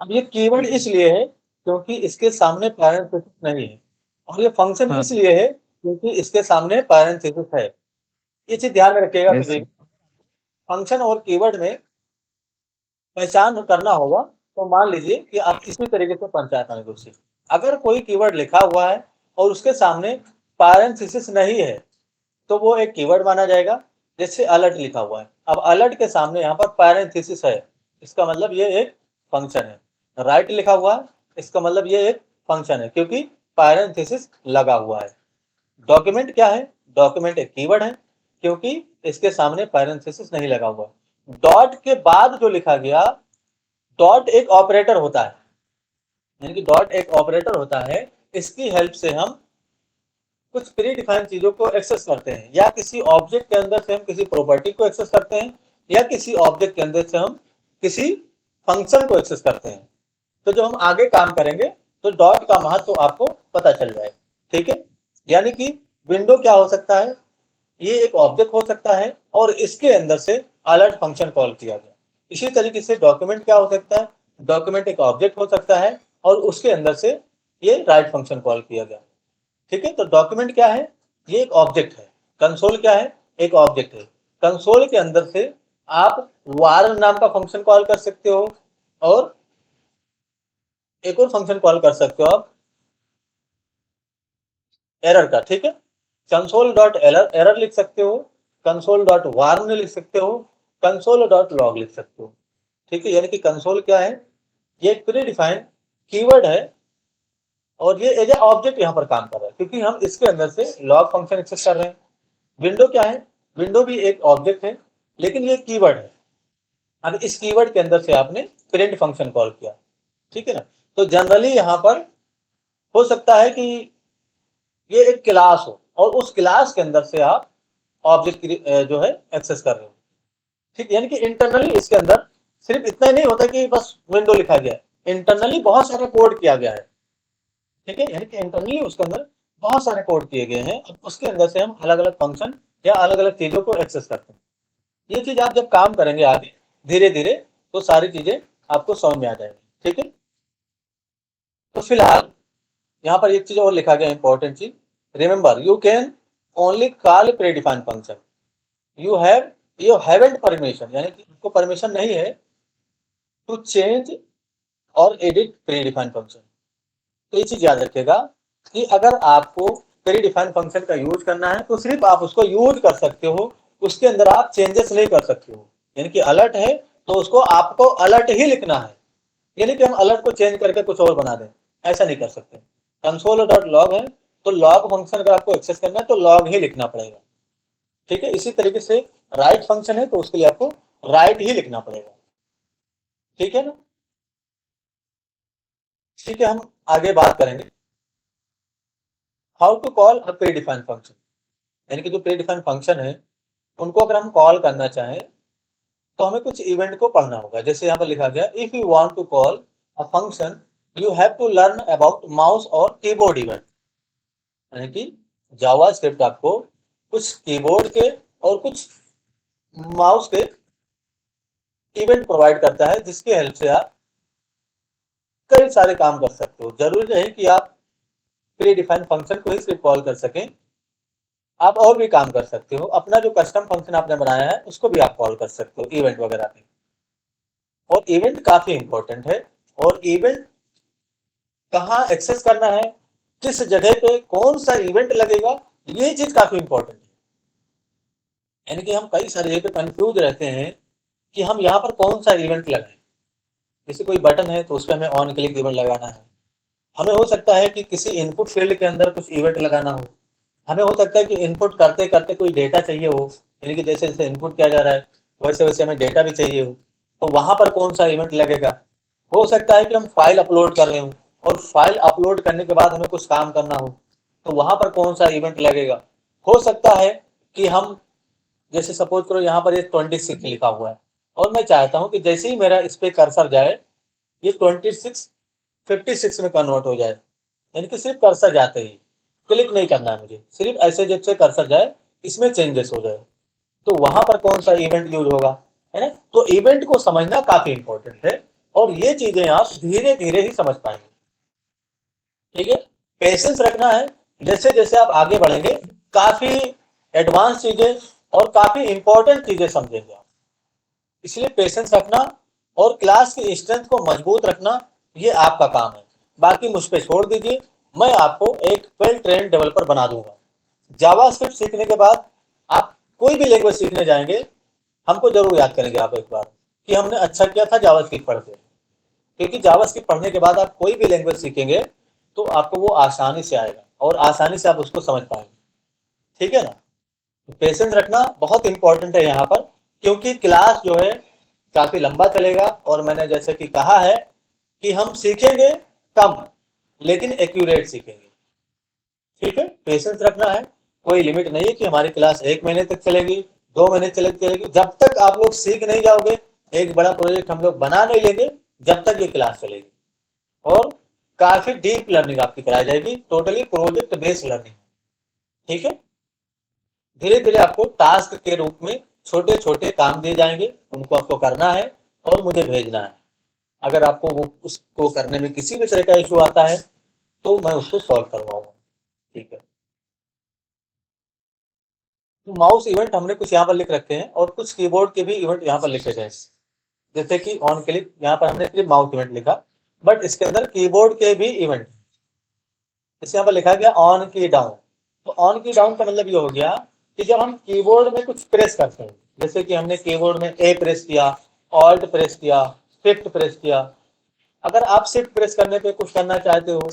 अब ये कीवर्ड इसलिए है क्योंकि इसके सामने पैरेंथेसिस नहीं है, और ये फंक्शन हाँ इसलिए है क्योंकि इसके सामने पैरेंथेसिस है। ये चीज ध्यान में रखिएगा यस कभी। सर। फंक्शन और कीवर्ड में पहचान करना होगा, तो मान लीजिए कि आप इसी तरीके से पहचान पाएंगे उससे। अगर कोई कीवर्ड लिखा हुआ है और उसके सामने पैरेंथेसिस नहीं है, तो वो एक कीवर्ड माना जाएगा। जैसे अलर्ट लिखा हुआ है, अब अलर्ट के सामने यहाँ पर पैरेंथेसिस है, इसका मतलब ये एक फंक्शन है। राइट लिखा हुआ है, इसका मतलब ये एक फंक्शन है क्योंकि पैरेंथेसिस लगा हुआ है। डॉक्यूमेंट क्या है? डॉक्यूमेंट एक कीवर्ड है क्योंकि इसके सामने पैरेंथेसिस नहीं लगा हुआ। डॉट के बाद जो लिखा गया, डॉट एक ऑपरेटर होता है, यानी कि डॉट एक ऑपरेटर होता है। इसकी हेल्प से हम कुछ प्री डिफाइंड चीजों को एक्सेस करते हैं, या किसी ऑब्जेक्ट के अंदर से हम किसी प्रॉपर्टी को एक्सेस करते हैं, या किसी ऑब्जेक्ट के अंदर से हम किसी फंक्शन को एक्सेस करते हैं। तो जो हम आगे काम करेंगे तो डॉट का महत्व आपको पता चल जाए। ठीक है, यानी कि विंडो क्या हो सकता है? ये एक ऑब्जेक्ट हो सकता है और इसके अंदर से अलर्ट फंक्शन कॉल किया गया। इसी तरीके से डॉक्यूमेंट क्या हो सकता है? डॉक्यूमेंट एक ऑब्जेक्ट हो सकता है और उसके अंदर से ये राइट फंक्शन कॉल किया गया। ठीक है, तो डॉक्यूमेंट क्या है? ये एक ऑब्जेक्ट है। कंसोल क्या है? एक ऑब्जेक्ट है। कंसोल के अंदर से आप वार नाम का फंक्शन कॉल कर सकते हो, और एक और फंक्शन कॉल कर सकते हो आप एरर का। ठीक है, कंसोल डॉट एरर एरर लिख सकते हो, कंसोल डॉट वार्न लिख सकते हो, कंसोल डॉट लॉग लिख सकते हो। ठीक है, यानी कि कंसोल क्या है? ये एक प्री डिफाइंड कीवर्ड है, और ये एज ए ऑब्जेक्ट यहाँ पर काम कर रहा है क्योंकि हम इसके अंदर से लॉग फंक्शन एक्सेस कर रहे हैं। विंडो क्या है? विंडो भी एक ऑब्जेक्ट है, लेकिन ये कीवर्ड है। अब इस कीवर्ड के अंदर से आपने प्रिंट फंक्शन कॉल किया। ठीक है ना, तो जनरली यहाँ पर हो सकता है कि ये एक क्लास हो और उस क्लास के अंदर से आप ऑब्जेक्ट जो है एक्सेस कर रहे हो। ठीक, यानी कि इंटरनली इसके अंदर सिर्फ इतना ही नहीं होता कि बस विंडो लिखा गया है, इंटरनली बहुत सारा कोड किया गया है। ठीक है, यानी कि इंटरनली उसके अंदर बहुत सारे कोड किए गए हैं, और उसके अंदर से हम अलग अलग फंक्शन या अलग अलग चीजों को एक्सेस करते हैं। ये चीज आप जब काम करेंगे आगे धीरे धीरे, तो सारी चीजें आपको समझ में आ जाएंगी। ठीक है, तो फिलहाल यहाँ पर एक चीज और लिखा गया इंपॉर्टेंट चीज, remember you can only call pre defined function, you haven't permission, यानी कि आपको परमिशन नहीं है टू चेंज और एडिट प्री डिफाइंड फंक्शन। तो ये चीज याद रखिएगा कि अगर आपको प्री डिफाइंड फंक्शन का यूज करना है तो सिर्फ आप उसको यूज कर सकते हो, उसके अंदर आप चेंजेस नहीं कर सकते हो। यानी कि अलर्ट है तो उसको आपको अलर्ट ही लिखना है, यानी कि हम अलर्ट को चेंज करके कुछ और बना दें, ऐसा नहीं कर सकते। कंसोल डॉट लॉग है तो लॉग फंक्शन अगर आपको एक्सेस करना है तो लॉग ही लिखना पड़ेगा। ठीक है, इसी तरीके से राइट फंक्शन है तो उसके लिए आपको राइट ही लिखना पड़ेगा। ठीक है ना, ठीक है, हम आगे बात करेंगे how to call a predefined function. यानी कि जो प्री डिफाइंड फंक्शन है उनको अगर हम कॉल करना चाहें तो हमें कुछ इवेंट को पढ़ना होगा। जैसे यहाँ पर लिखा गया, if you want to call a function you have to learn about mouse और कीबोर्ड इवेंट। यानी कि जावा स्क्रिप्ट आपको कुछ कीबोर्ड के और कुछ माउस के इवेंट प्रोवाइड करता है, जिसकी हेल्प से आप कई सारे काम कर सकते हो। जरूरी नहीं कि आप प्री डिफाइंड फंक्शन को ही सिर्फ कॉल कर सकें, आप और भी काम कर सकते हो। अपना जो कस्टम फंक्शन आपने बनाया है उसको भी आप कॉल कर सकते हो इवेंट वगैरह पे। और इवेंट काफी इंपॉर्टेंट है, और इवेंट कहाँ एक्सेस करना है, किस जगह पे कौन सा इवेंट लगेगा, ये चीज काफी इंपॉर्टेंट है। यानी कि हम कई सारे जगह पे कंफ्यूज रहते हैं कि हम यहाँ पर कौन सा इवेंट लगाएं। जैसे कोई बटन है तो उस पर हमें ऑन क्लिक इवेंट लगाना है, हमें हो सकता है कि किसी इनपुट फील्ड के अंदर कुछ इवेंट लगाना हो, हमें हो सकता है कि इनपुट करते करते कोई डेटा चाहिए हो, यानी कि जैसे जैसे इनपुट किया जा रहा है वैसे वैसे हमें डेटा भी चाहिए हो, तो वहां पर कौन सा इवेंट लगेगा, हो सकता है कि हम फाइल अपलोड कर रहे हो और फाइल अपलोड करने के बाद हमें कुछ काम करना हो, तो वहां पर कौन सा इवेंट लगेगा। हो सकता है कि हम, जैसे सपोज करो यहाँ पर ये 26 लिखा हुआ है और मैं चाहता हूँ कि जैसे ही मेरा इस पे कर्सर जाए ये 26 56 में कन्वर्ट हो जाए, यानी कि सिर्फ कर्सर जाते ही, क्लिक नहीं करना है मुझे, सिर्फ ऐसे जब से कर्सर जाए इसमें चेंजेस हो जाए, तो वहां पर कौन सा इवेंट यूज होगा, है ना। तो इवेंट को समझना काफी इंपॉर्टेंट है और ये चीजें आप धीरे धीरे ही समझ पाएंगे। ठीक है, पेशेंस रखना है। जैसे जैसे आप आगे बढ़ेंगे काफी एडवांस चीजें और काफी इंपॉर्टेंट चीजें समझेंगे आप, इसलिए पेशेंस रखना और क्लास की स्ट्रेंथ को मजबूत रखना ये आपका काम है। बाकी मुझ पे छोड़ दीजिए, मैं आपको एक वेल ट्रेंड डेवलपर बना दूंगा। जावास्क्रिप्ट सीखने के बाद आप कोई भी लैंग्वेज सीखने जाएंगे, हमको जरूर याद करेंगे आप एक बार कि हमने अच्छा किया था जावास्क्रिप्ट पढ़ के, क्योंकि जावास्क्रिप्ट पढ़ने के बाद आप कोई भी लैंग्वेज सीखेंगे तो आपको वो आसानी से आएगा और आसानी से आप उसको समझ पाएंगे। ठीक है ना, पेशेंस रखना बहुत इंपॉर्टेंट है यहाँ पर, क्योंकि क्लास जो है काफी लंबा चलेगा और मैंने जैसे कि कहा है कि हम सीखेंगे कम लेकिन एक्यूरेट सीखेंगे। ठीक है, पेशेंस रखना है, कोई लिमिट नहीं है कि हमारी क्लास 1 महीने तक चलेगी, 2 महीने चलेगी, जब तक आप लोग सीख नहीं जाओगे, एक बड़ा प्रोजेक्ट हम लोग बना नहीं लेंगे, जब तक ये क्लास चलेगी। और काफी डीप लर्निंग आपकी कराई जाएगी, टोटली प्रोजेक्ट बेस्ड लर्निंग। ठीक है, धीरे धीरे आपको टास्क के रूप में छोटे छोटे काम दिए जाएंगे, उनको आपको करना है और मुझे भेजना है। अगर आपको वो उसको करने में किसी भी तरह का इशू आता है तो मैं उसको सॉल्व करवाऊंगा। ठीक है, तो माउस इवेंट हमने कुछ यहाँ पर लिख रखे हैं और कुछ कीबोर्ड के भी इवेंट यहाँ पर लिखे गए हैं, जैसे कि ऑन क्लिक, यहाँ पर हमने सिर्फ माउस इवेंट लिखा, बट इसके अंदर कीबोर्ड के भी इवेंट, इसे यहाँ पर लिखा गया ऑन की डाउन। तो ऑन की डाउन का मतलब ये हो गया कि जब हम कीबोर्ड में कुछ प्रेस करते हैं, जैसे कि हमने कीबोर्ड में ए प्रेस किया, ऑल्ट प्रेस किया, शिफ्ट प्रेस किया, अगर आप शिफ्ट प्रेस करने पे कुछ करना चाहते हो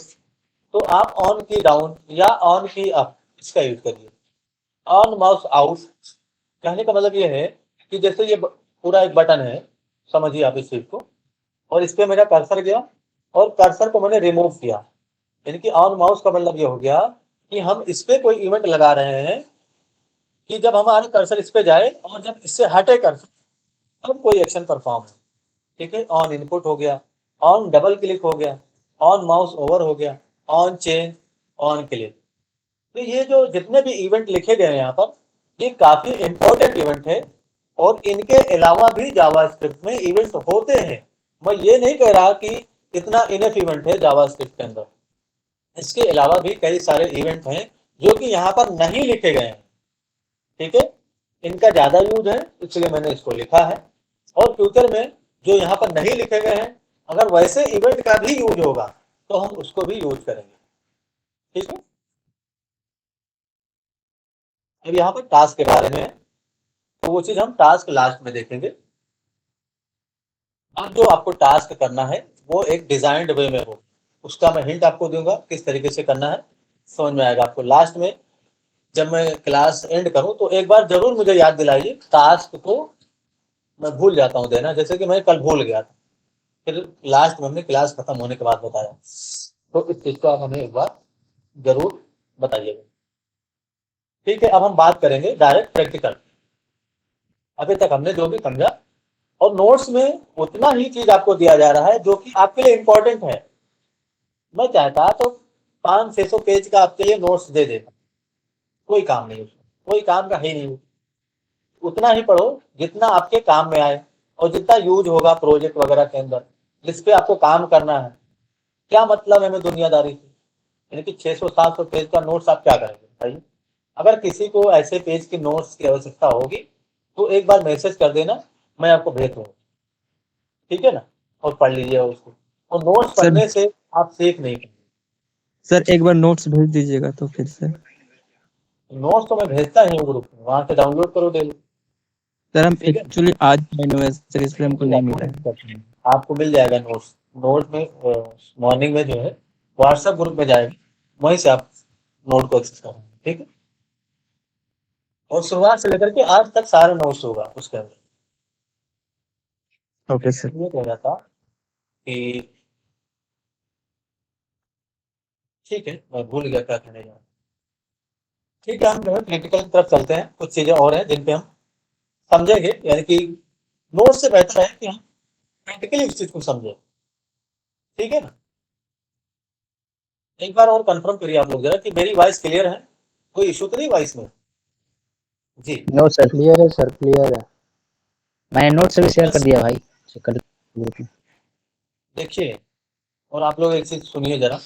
तो आप ऑन की डाउन या ऑन की अप इसका यूज करिए। ऑन माउस आउट कहने का मतलब ये है कि जैसे ये पूरा एक बटन है, समझिए आप इस चीज को, और इस पे मेरा कर्सर गया और कर्सर को मैंने रिमूव किया, यानी कि ऑन माउस का मतलब ये हो गया कि हम इस पे कोई इवेंट लगा रहे हैं कि जब हमारा कर्सर इस पे जाए और जब इससे हटे कर्सर तब कोई एक्शन परफॉर्म हो। ठीक है, ऑन इनपुट हो गया, ऑन डबल क्लिक हो गया, ऑन माउस ओवर हो गया, ऑन चेंज, ऑन क्लिक। तो ये जो जितने भी इवेंट लिखे गए हैं यहाँ पर, ये काफी इंपॉर्टेंट इवेंट है और इनके अलावा भी जावास्क्रिप्ट में इवेंट होते हैं। मैं ये नहीं कह रहा कि इतना इनफ इवेंट है जावास्क्रिप्ट के अंदर, इसके अलावा भी कई सारे इवेंट हैं जो कि यहाँ पर नहीं लिखे गए हैं। ठीक है, इनका ज्यादा यूज है इसलिए मैंने इसको लिखा है, और फ्यूचर में जो यहाँ पर नहीं लिखे गए हैं अगर वैसे इवेंट का भी यूज होगा तो हम उसको भी यूज करेंगे। ठीक है, अब यहाँ पर टास्क के बारे में है, तो वो चीज हम टास्क लास्ट में देखेंगे। अब जो आपको टास्क करना है वो एक डिजाइंड वे में हो, उसका मैं हिंट आपको दूंगा किस तरीके से करना है, समझ में आएगा आपको लास्ट में। जब मैं क्लास एंड करूं तो एक बार जरूर मुझे याद दिलाइए, टास्क को मैं भूल जाता हूं देना, जैसे कि मैं कल भूल गया था, फिर लास्ट में हमने क्लास खत्म होने के बाद बताया, तो इस चीज को आप हमें एक बार जरूर बताइएगा। ठीक है, अब हम बात करेंगे डायरेक्ट प्रैक्टिकल। अभी तक हमने जो भी समझा, और नोट्स में उतना ही चीज आपको दिया जा रहा है जो कि आपके लिए इंपॉर्टेंट है। मैं चाहता तो 500-600 पेज का आपके लिए नोट्स दे देता, कोई काम नहीं उसमें, कोई काम का ही नहीं, उतना ही पढ़ो जितना आपके काम में आए और जितना यूज होगा प्रोजेक्ट वगैरह के अंदर, जिस पे आपको काम करना है। क्या मतलब है हमें दुनियादारी से, यानी कि 600-700 पेज का नोट्स आप क्या करेंगे बताइए। अगर किसी को ऐसे पेज के नोट्स की आवश्यकता होगी तो एक बार मैसेज कर देना, मैं आपको भेज दूंगा। ठीक है ना, और पढ़ लीजिएगा उसको, और नोट्स सर पढ़ने से आप सीख नहीं पाएंगे। सर एक बार नोट्स भेज दीजिएगा तो फिर से। नोट्स तो मैं भेजता ही हूँ ग्रुप में, वहां से डाउनलोड करो डेली। सर हम ठीक है, एक्चुअली आज ज्वाइन हुए हैं सर, इसलिए हमको नहीं मिला है। आपको मिल जाएगा नोट्स, नोट्स में मॉर्निंग में जो है व्हाट्सएप ग्रुप में जाएगा, वहीं से आप नोट को एक्सेस करेंगे। ठीक है, और शुरुआत से लेकर के आज तक सारे नोट्स होगा उसके अंदर। Okay sir. ये कह रहा था कि ठीक है, मैं भूल गया क्या कहने जा रहा हूँ। ठीक है, हम जो है प्रैक्टिकल की तरफ चलते हैं। कुछ चीज़ें और हैं जिन पे हम समझेंगे, यानी कि नोट से बेहतर है कि हम प्रैक्टिकली उस चीज़ को समझें। ठीक है ना? एक बार और कंफर्म करिए आप लोग जरा कि मेरी वॉइस क्लियर है, कोई इशू तो नहीं वॉइस में? जी। नो सर, क्लियर है सर, क्लियर है। मैंने नोट से भी शेयर कर बस दिया भाई। कर ग्रुप में। देखिए, और आप लोग एक चीज़ सुनिए जरा,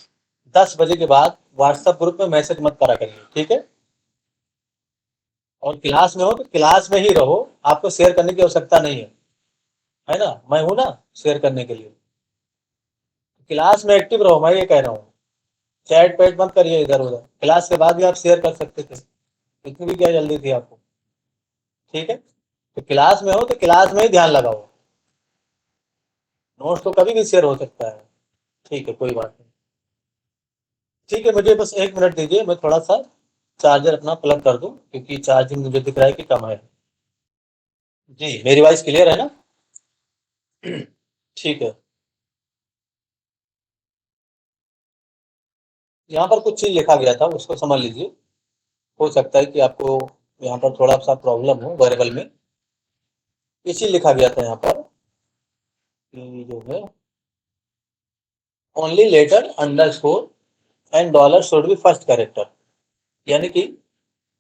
10 बजे के बाद व्हाट्सएप ग्रुप में मैसेज मत करा करिए, ठीक है? और क्लास में हो तो क्लास में ही रहो, आपको शेयर करने की आवश्यकता नहीं है ना? मैं हूं ना शेयर करने के लिए। क्लास में एक्टिव रहो, मैं ये कह रहा हूँ। चैट पैट मत करिए इधर उधर, क्लास के बाद भी आप शेयर कर सकते थे, इतनी भी क्या जल्दी थी आपको? ठीक है, तो क्लास में हो तो क्लास में ही ध्यान लगाओ, नोट्स तो कभी भी शेयर हो सकता है। ठीक है, कोई बात नहीं। ठीक है, मुझे बस 1 मिनट दीजिए, मैं थोड़ा सा चार्जर अपना प्लग कर दूं, क्योंकि चार्जिंग मुझे दिख रहा है कि कम है। जी, मेरी वॉइस क्लियर है ना? ठीक है। यहाँ पर कुछ चीज़ लिखा गया था, उसको समझ लीजिए। हो सकता है कि आपको यहाँ पर थोड़ा सा प्रॉब्लम हो वेरिएबल में। ये चीज़ लिखा गया था यहाँ पर कि जो है only letter underscore and dollar should be first character, यानी कि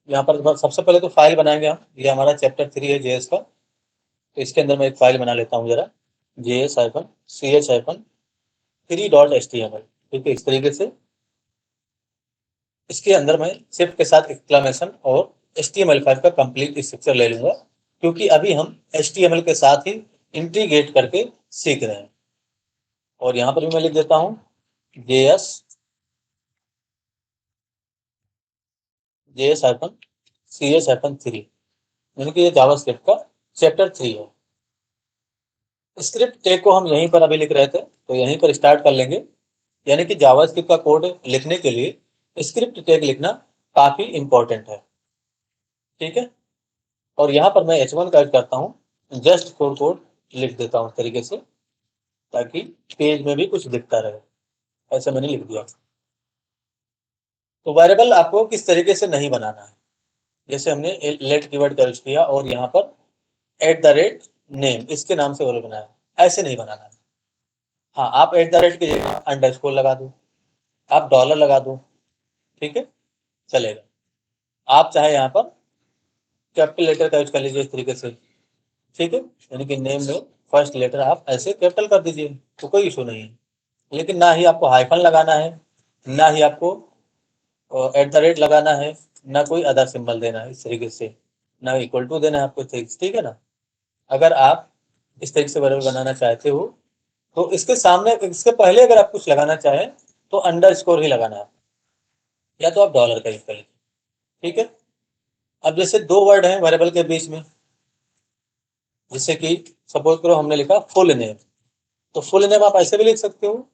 यहाँ पर सबसे पहले तो फाइल बनाएंगे हम। ये हमारा चैप्टर 3 है जेएस का, तो इसके अंदर मैं एक फाइल बना लेता हूँ जरा, JS-CH-3.html। ठीक है, इस तरीके से इसके अंदर मैं शिफ्ट के साथ एक्सक्लेमेशन और HTML5 का कंप्लीट स्ट्रक्चर ले लूंगा, क्योंकि अभी हम HTML के साथ ही इंटीग्रेट करके सीख रहे हैं। और यहाँ पर भी मैं लिख देता हूँ JS-CH-3, यानी कि ये जावास्क्रिप्ट का चैप्टर 3 है। स्क्रिप्ट टैग को हम यहीं पर अभी लिख रहे थे, तो यहीं पर स्टार्ट कर लेंगे। यानी कि जावास्क्रिप्ट का कोड लिखने के लिए स्क्रिप्ट टैग लिखना काफी इंपॉर्टेंट है। ठीक है, और यहाँ पर मैं H1 का ऐड करता हूँ, जस्ट फॉर कोड लिख देता हूँ इस तरीके से, ताकि पेज में भी कुछ दिखता रहे। ऐसे मैंने लिख दिया। तो वेरिएबल आपको किस तरीके से नहीं बनाना है, जैसे हमने लेट कीवर्ड का यूज किया और यहाँ पर @नेम इसके नाम से वेरिएबल बनाया, ऐसे नहीं बनाना है। हाँ, आप @ की जगह अंडरस्कोर लगा दो, आप डॉलर लगा दो, ठीक है, चलेगा। आप चाहे यहाँ पर कैपिटल लेटर का यूज कर लीजिए इस तरीके से, ठीक है, यानी कि नेम में फर्स्ट लेटर आप ऐसे कैपिटल कर दीजिए, तो कोई इशू नहीं है। लेकिन ना ही आपको हाइफन लगाना है, ना ही आपको @ लगाना है, ना कोई अदर सिंबल देना है इस तरीके से, ना इक्वल टू देना है आपको, ठीक है ना? अगर आप इस तरीके से वेरिएबल बनाना चाहते हो तो इसके सामने, इसके पहले अगर आप कुछ लगाना चाहें तो अंडरस्कोर ही लगाना है, या तो आप डॉलर का यूज करें। ठीक है, अब जैसे 2 वर्ड हैं वेरिएबल के बीच में, जैसे कि सपोज करो हमने लिखा फुल नेम, तो फुल नेम आप ऐसे भी लिख सकते हो।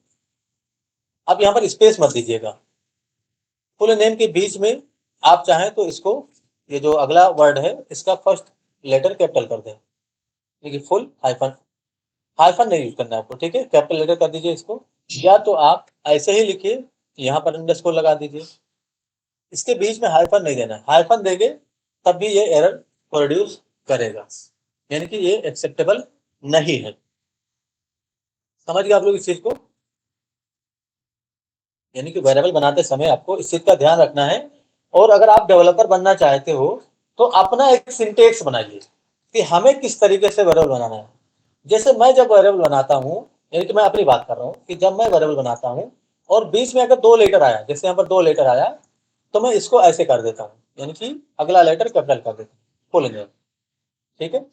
आप यहाँ पर स्पेस मत दीजिएगा, फुल नेम के बीच में आप चाहें तो इसको, ये जो अगला वर्ड है इसका फर्स्ट लेटर कैपिटल कर दें, देखिए फुल हाइफन, हाइफन नहीं यूज करना है आपको, ठीक है, कैपिटल लेटर कर दीजिए इसको। या तो आप ऐसे ही लिखिए, यहाँ पर अंडरस्कोर लगा दीजिए, इसके बीच में हाइफन नहीं देना है, हाइफन देंगे तब भी ये एरर प्रोड्यूस करेगा, यानी कि ये एक्सेप्टेबल नहीं है। समझ गए आप लोग इस चीज को? यानी कि वेरिएबल बनाते समय आपको इस चीज का ध्यान रखना है। और अगर आप डेवलपर बनना चाहते हो तो अपना एक सिंटेक्स बनाइए कि हमें किस तरीके से वेरिएबल बनाना है। जैसे मैं जब वेरिएबल बनाता हूँ, यानी कि मैं अपनी बात कर रहा हूँ कि जब मैं वेरिएबल बनाता हूँ और बीच में अगर 2 लेटर आया, जैसे यहाँ पर 2 लेटर आया, तो मैं इसको ऐसे कर देता हूँ, यानी कि अगला लेटर कैपिटल कर देता हूँ, फुल नेम। ठीक है,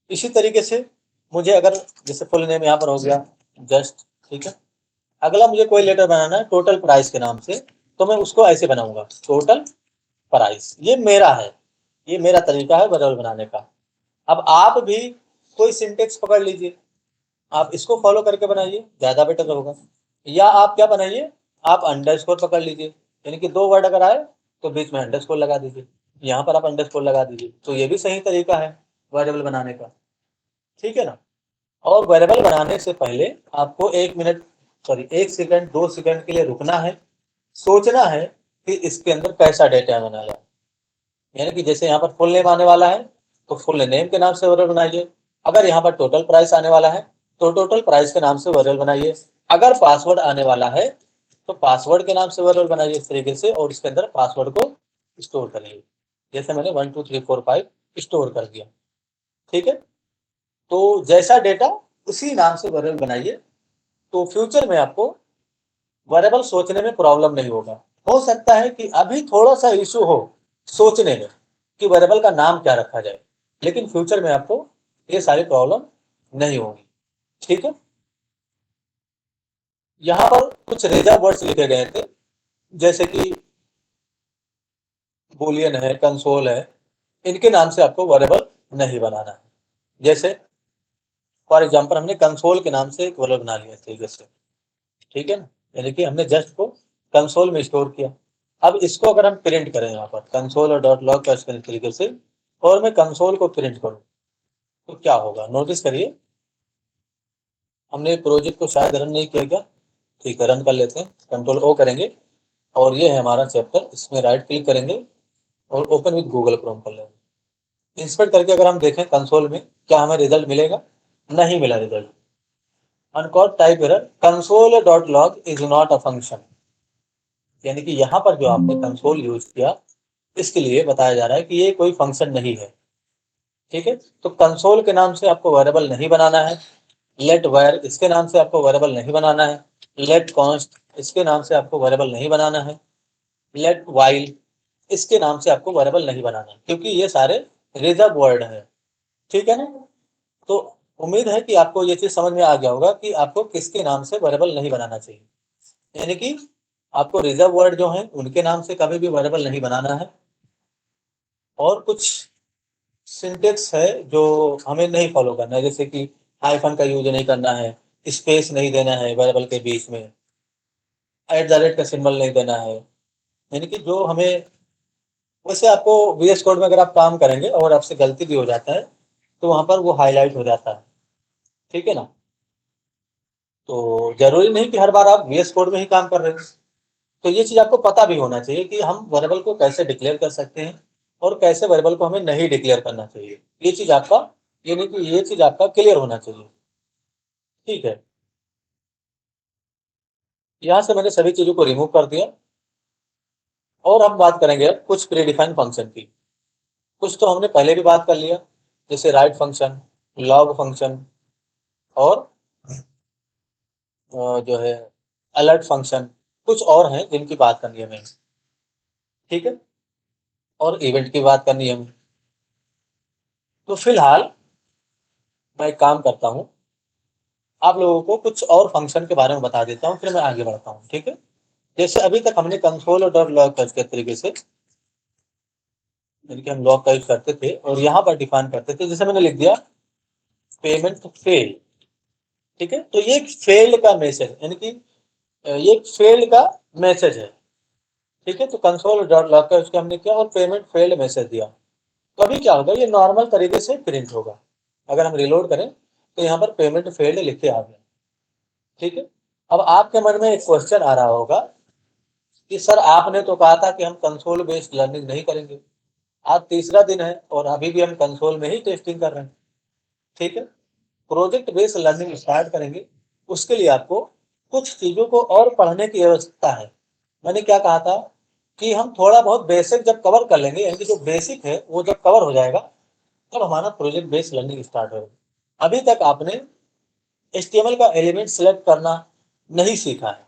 इसी तरीके से मुझे अगर जैसे फुल नेम यहाँ पर हो गया जस्ट, ठीक है, अगला मुझे कोई लेटर बनाना है टोटल प्राइस के नाम से, तो मैं उसको ऐसे बनाऊंगा, टोटल प्राइस। ये मेरा है, ये मेरा तरीका है वेरिएबल बनाने का। अब आप भी कोई सिंटेक्स पकड़ लीजिए, आप इसको फॉलो करके बनाइए, ज्यादा बेटर होगा। या आप क्या बनाइए, आप अंडरस्कोर पकड़ लीजिए, यानी कि 2 वर्ड अगर आए तो बीच में अंडरस्कोर लगा दीजिए, यहाँ पर आप अंडरस्कोर लगा दीजिए, तो ये भी सही तरीका है वेरिएबल बनाने का। ठीक है ना? और वेरिएबल बनाने से पहले आपको 1 सेकंड 2 सेकंड के लिए रुकना है, सोचना है कि इसके अंदर कैसा डेटा बनाना है। यानी कि जैसे यहाँ पर फुल नेम आने वाला है तो फुल नेम के नाम से वेरिएबल बनाइए। अगर यहाँ पर टोटल प्राइस आने वाला है तो टोटल प्राइस के नाम से वेरिएबल बनाइए। अगर पासवर्ड आने वाला है तो पासवर्ड के नाम से वेरिएबल बनाइए इस तरीके से, और इसके अंदर पासवर्ड को स्टोर करिए। जैसे मैंने 1 2 3 4 5 स्टोर कर दिया। ठीक है, तो जैसा डेटा उसी नाम से वेरिएबल बनाइए, तो फ्यूचर में आपको वेरिएबल सोचने में प्रॉब्लम नहीं होगा। हो सकता है कि अभी थोड़ा सा इशू हो सोचने में कि वेरिएबल का नाम क्या रखा जाए, लेकिन फ्यूचर में आपको ये सारी प्रॉब्लम नहीं होगी। ठीक है, यहाँ पर कुछ रिजर्व वर्ड्स लिखे गए थे, जैसे कि बूलियन है, कंसोल है, इनके नाम से आपको वेरिएबल नहीं बनाना है। जैसे फॉर एग्जांपल हमने कंसोल के नाम से एक वेरिएबल बना लिया इस तरीके से। ठीक है ना, यानी कि हमने जस्ट को कंसोल में स्टोर किया। अब इसको अगर हम प्रिंट करें यहाँ पर कंसोल और डॉट लॉग का इस तरीके से, और मैं कंसोल को प्रिंट करूँ तो क्या होगा, नोटिस करिए। हमने प्रोजेक्ट को शायद रन नहीं किया क्या? ठीक है, रन कर लेते हैं, कंट्रोल ओ करेंगे और ये है हमारा चैप्टर। इसमें राइट क्लिक करेंगे और ओपन विद गूगल क्रोम कर लेंगे। इंस्पेक्ट करके अगर हम देखें कंसोल में, क्या हमें रिजल्ट मिलेगा? नहीं मिला result. Uncaught type error, console dot log is not a function. यानी कि यहाँ पर जो आपने कंसोल यूज किया इसके लिए बताया जा रहा है कि ये कोई फंक्शन नहीं है। ठीक है, तो कंसोल के नाम से आपको वेरिएबल नहीं बनाना है। लेट वायर इसके नाम से आपको वेरिएबल नहीं बनाना है। लेट कॉन्स्ट इसके नाम से आपको वेरिएबल नहीं बनाना है। लेट वाइल इसके नाम से आपको वेरिएबल नहीं बनाना है, क्योंकि ये सारे रिजर्व वर्ड है। ठीक है ना, तो उम्मीद है कि आपको ये चीज समझ में आ गया होगा कि आपको किसके नाम से वेरिएबल नहीं बनाना चाहिए। यानी कि आपको रिजर्व वर्ड जो है उनके नाम से कभी भी वेरिएबल नहीं बनाना है। और कुछ सिंटेक्स है जो हमें नहीं फॉलो करना है, जैसे कि हाइफन का यूज नहीं करना है, स्पेस नहीं देना है वेरिएबल के बीच में, @ का सिंबल नहीं देना है। यानी कि जो हमें, वैसे आपको VS कोड में अगर आप काम करेंगे और आपसे गलती भी हो जाता है तो वहां पर वो हाईलाइट हो जाता है। ठीक है ना, तो जरूरी नहीं कि हर बार आप VS कोड में ही काम कर रहे हैं। तो ये चीज आपको पता भी होना चाहिए कि हम वेरिएबल को कैसे डिक्लेयर कर सकते हैं और कैसे वेरिएबल को हमें नहीं डिक्लेयर करना चाहिए। ये चीज आपका, यानी कि ये चीज आपका क्लियर होना चाहिए। ठीक है, यहाँ से मैंने सभी चीजों को रिमूव कर दिया और हम बात करेंगे अब कुछ प्रीडिफाइंड फंक्शन की। कुछ तो हमने पहले भी बात कर लिया, जैसे राइट फंक्शन, लॉग फंक्शन, और जो है अलर्ट फंक्शन। कुछ और हैं जिनकी बात करनी है हमें। ठीक है, और इवेंट की बात करनी है हमें। तो फिलहाल मैं एक काम करता हूँ, आप लोगों को कुछ और फंक्शन के बारे में बता देता हूँ, फिर मैं आगे बढ़ता हूँ। ठीक है, जैसे अभी तक हमने कंसोल और डॉट लॉग के तरीके से, यानी कि हम लॉग का यूज करते थे और यहाँ पर डिफाइन करते थे। जैसे मैंने लिख दिया पेमेंट फेल। ठीक है, तो ये एक फेल्ड का मैसेज, यानी कि ये एक फेल्ड का मैसेज है। ठीक है, तो कंसोल डॉट लॉग का उसके हमने किया और पेमेंट फेल्ड मैसेज दिया। तो अभी क्या होगा, ये नॉर्मल तरीके से प्रिंट होगा। अगर हम रिलोड करें तो यहाँ पर पेमेंट फेल्ड लिख के आ गया। ठीक है, अब आपके मन में एक क्वेश्चन आ रहा होगा कि सर आपने तो कहा था कि हम कंसोल बेस्ड लर्निंग नहीं करेंगे। आज तीसरा दिन है और अभी भी हम कंसोल में ही टेस्टिंग कर रहे हैं। ठीक है, प्रोजेक्ट बेस्ड लर्निंग स्टार्ट करेंगे, उसके लिए आपको कुछ चीजों को और पढ़ने की आवश्यकता है। मैंने क्या कहा था कि हम थोड़ा बहुत बेसिक जब कवर कर लेंगे, यानी कि जो बेसिक है वो जब कवर हो जाएगा तब हमारा प्रोजेक्ट बेस्ड लर्निंग स्टार्ट होगा। अभी तक आपने HTML का एलिमेंट सेलेक्ट करना नहीं सीखा है,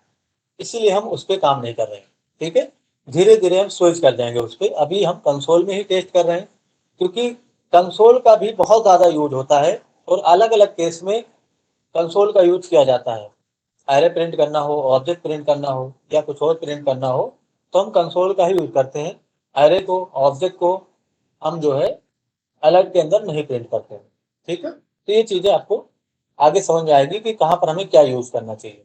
इसीलिए हम उस पर काम नहीं कर रहे हैं। ठीक है, धीरे धीरे हम स्विच कर जाएंगे उस पर। अभी हम कंसोल में ही टेस्ट कर रहे हैं, क्योंकि कंसोल का भी बहुत ज़्यादा यूज होता है और अलग अलग केस में कंसोल का यूज किया जाता है। एरे प्रिंट करना हो, ऑब्जेक्ट प्रिंट करना हो या कुछ और प्रिंट करना हो तो हम कंसोल का ही यूज करते हैं। एरे को, ऑब्जेक्ट को हम जो है अलग के अंदर नहीं प्रिंट करते हैं। ठीक है, तो ये चीज़ें आपको आगे समझ में आएगी कि कहाँ पर हमें क्या यूज करना चाहिए।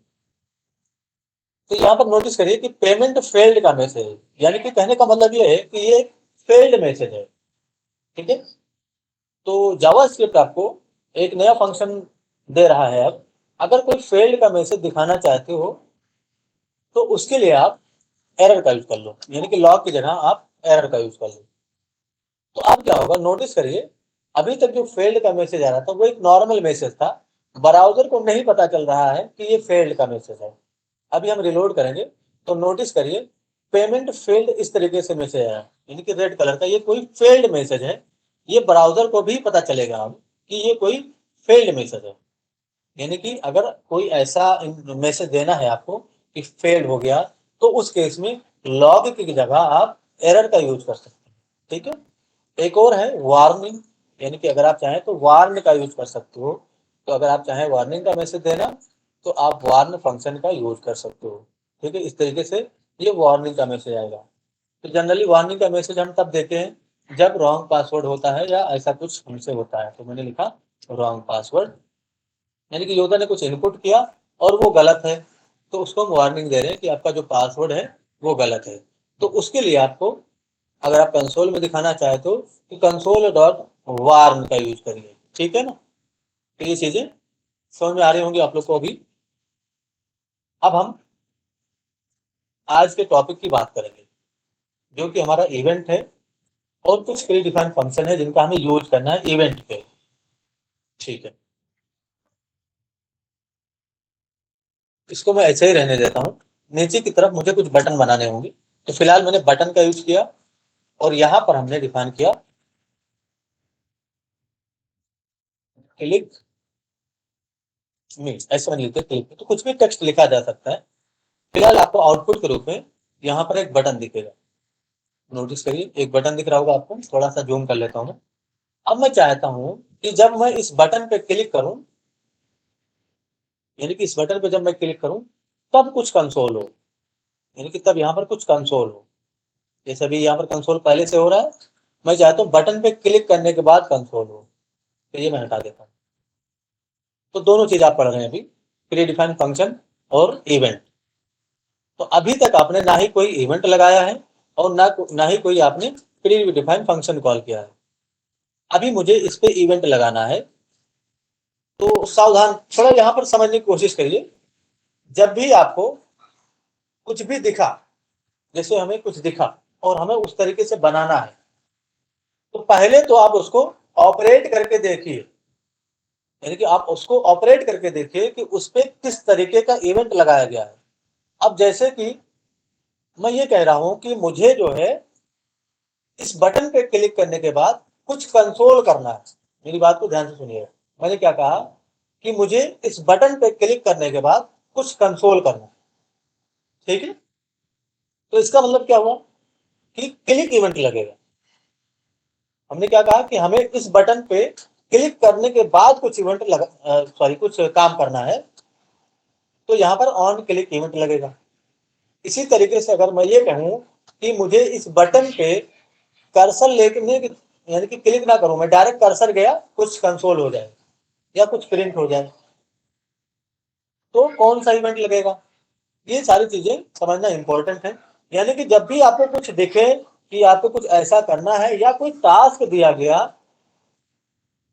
तो यहाँ पर नोटिस करिए कि पेमेंट फेल्ड का मैसेज, यानी कि कहने का मतलब ये है कि ये फेल्ड मैसेज है। ठीक है, तो जावास्क्रिप्ट आपको एक नया फंक्शन दे रहा है। अब अगर कोई फेल्ड का मैसेज दिखाना चाहते हो तो उसके लिए आप एरर का यूज कर लो, यानी कि लॉग की जगह आप एरर का यूज कर लो। तो अब क्या होगा, नोटिस करिए, अभी तक जो फेल्ड का मैसेज आ रहा था वो एक नॉर्मल मैसेज था, ब्राउजर को नहीं पता चल रहा है कि ये फेल्ड का मैसेज है। अभी हम रिलोड करेंगे तो नोटिस करिए पेमेंट फेल्ड इस तरीके से मैसेज आया, यानी कि रेड कलर का, ये कोई फेल्ड मैसेज है। ये ब्राउजर को भी पता चलेगा अब कि ये कोई फेल्ड मैसेज है। यानी कि अगर कोई ऐसा मैसेज देना है आपको कि फेल्ड हो गया, तो उस केस में लॉग की जगह आप एरर का यूज कर सकते हैं। ठीक है। एक और है वार्निंग, यानी कि अगर आप चाहें तो वार्न का यूज कर सकते हो। तो अगर आप चाहें वार्निंग का मैसेज देना तो आप वार्न फंक्शन का यूज कर सकते हो। ठीक है, इस तरीके से ये वार्निंग का मैसेज आएगा। तो जनरली वार्निंग का मैसेज हम तब देते हैं जब रॉन्ग पासवर्ड होता है या ऐसा कुछ हमसे होता है। तो मैंने लिखा रॉन्ग पासवर्ड, यानी कि यूजर ने कुछ इनपुट किया और वो गलत है, तो उसको हम वार्निंग दे रहे हैं कि आपका जो पासवर्ड है वो गलत है। तो उसके लिए आपको, अगर आप कंसोल में दिखाना चाहे तो कंसोल डॉट वार्न का यूज करिए। ठीक है ना। तो ये चीजें समझ में आ रही होंगी आप लोग को अभी। अब हम आज के टॉपिक की बात करेंगे, जो कि हमारा इवेंट है और कुछ प्री डिफाइंड फंक्शन है जिनका हमें यूज करना है इवेंट पे। ठीक है, इसको मैं ऐसे ही रहने देता हूँ। नीचे की तरफ मुझे कुछ बटन बनाने होंगे, तो फिलहाल मैंने बटन का यूज किया और यहां पर हमने डिफाइन किया क्लिक मी, ऐसे मैंने लिखा क्लिक, तो कुछ भी टेक्स्ट लिखा जा सकता है। फिलहाल आपको आउटपुट के रूप में यहाँ पर एक बटन दिखेगा। नोटिस करिए एक बटन दिख रहा होगा आपको, थोड़ा सा जूम कर लेता हूँ। अब मैं चाहता हूँ कि जब मैं इस बटन पे क्लिक करूं, यानी कि इस बटन पे जब मैं क्लिक करूं तब कुछ कंसोल हो, यानी कि तब यहाँ पर कुछ कंसोल हो। जैसे अभी यहाँ पर कंसोल पहले से हो रहा है, मैं चाहता हूँ बटन पे क्लिक करने के बाद कंसोल हो, तो ये मैं हटा देता हूँ। तो दोनों चीज आप पढ़ रहे हैं अभी, प्री डिफाइंड फंक्शन और इवेंट। तो अभी तक आपने ना ही कोई इवेंट लगाया है और ना ही कोई आपने प्री डिफाइंड फंक्शन कॉल किया है। अभी मुझे इस पे इवेंट लगाना है, तो सावधान थोड़ा यहाँ पर समझने की कोशिश करिए। जब भी आपको कुछ भी दिखा, जैसे हमें कुछ दिखा और हमें उस तरीके से बनाना है, तो पहले तो आप उसको ऑपरेट करके देखिए, यानी कि आप उसको ऑपरेट करके देखिए कि उस पर किस तरीके का इवेंट लगाया गया है। अब जैसे कि मैं ये कह रहा हूं कि मुझे जो है इस बटन पे क्लिक करने के बाद कुछ कंसोल करना है। मेरी बात को ध्यान से सुनिए, मैंने क्या कहा कि मुझे इस बटन पे क्लिक करने के बाद कुछ कंसोल करना है। ठीक है, तो इसका मतलब क्या हुआ कि क्लिक इवेंट लगेगा। हमने क्या कहा कि हमें इस बटन पे क्लिक करने के बाद कुछ इवेंट कुछ काम करना है, तो यहाँ पर ऑन क्लिक इवेंट लगेगा। इसी तरीके से अगर मैं ये कहूँ कि मुझे इस बटन पे कर्सर लेने, यानी कि क्लिक ना करूं, मैं डायरेक्ट कर्सर गया कुछ कंसोल हो जाए या कुछ प्रिंट हो जाए, तो कौन सा इवेंट लगेगा। ये सारी चीजें समझना इंपॉर्टेंट है। यानी कि जब भी आपको कुछ दिखे कि आपको कुछ ऐसा करना है या कोई टास्क दिया गया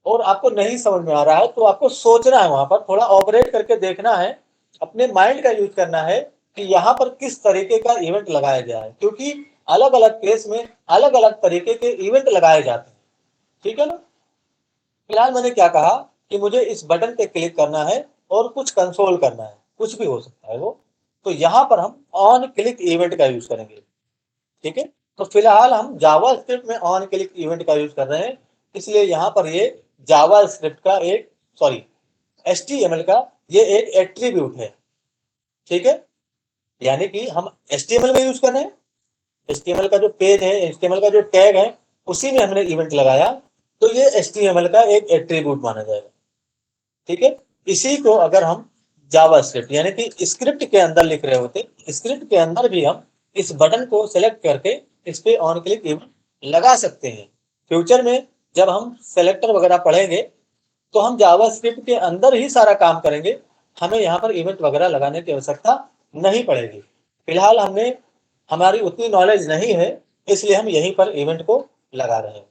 और आपको नहीं समझ में आ रहा है, तो आपको सोचना है, वहां पर थोड़ा ऑपरेट करके देखना है, अपने माइंड का यूज करना है कि यहाँ पर किस तरीके का इवेंट लगाया गया है, क्योंकि अलग अलग केस में अलग अलग तरीके के इवेंट लगाए जाते हैं। ठीक है ना। फिलहाल मैंने क्या कहा कि मुझे इस बटन पे क्लिक करना है और कुछ कंसोल करना है, कुछ भी हो सकता है वो, तो यहाँ पर हम ऑन क्लिक इवेंट का यूज करेंगे। ठीक है, तो फिलहाल हम जावा स्क्रिप्ट में ऑन क्लिक इवेंट का यूज कर रहे हैं, इसलिए यहाँ पर ये जावा स्क्रिप्ट का एक, सॉरी, HTML का ये एक एट्रीब्यूट है। ठीक है, यानी कि हम HTML में यूज कर रहे हैं, HTML का जो पेज है, HTML का जो टैग है, उसी में हमने इवेंट लगाया, तो ये HTML का एक एट्रीब्यूट माना जाएगा। ठीक है, इसी को अगर हम जावा स्क्रिप्ट यानी कि स्क्रिप्ट के अंदर लिख रहे होते, स्क्रिप्ट के अंदर भी हम इस बटन को सेलेक्ट करके इस पे ऑन क्लिक इवेंट लगा सकते हैं। फ्यूचर में जब हम सेलेक्टर वगैरह पढ़ेंगे तो हम जावा स्क्रिप्ट के अंदर ही सारा काम करेंगे, हमें यहाँ पर इवेंट वगैरह लगाने की आवश्यकता नहीं पड़ेगी। फिलहाल हमारी उतनी नॉलेज नहीं है, इसलिए हम यहीं पर इवेंट को लगा रहे हैं।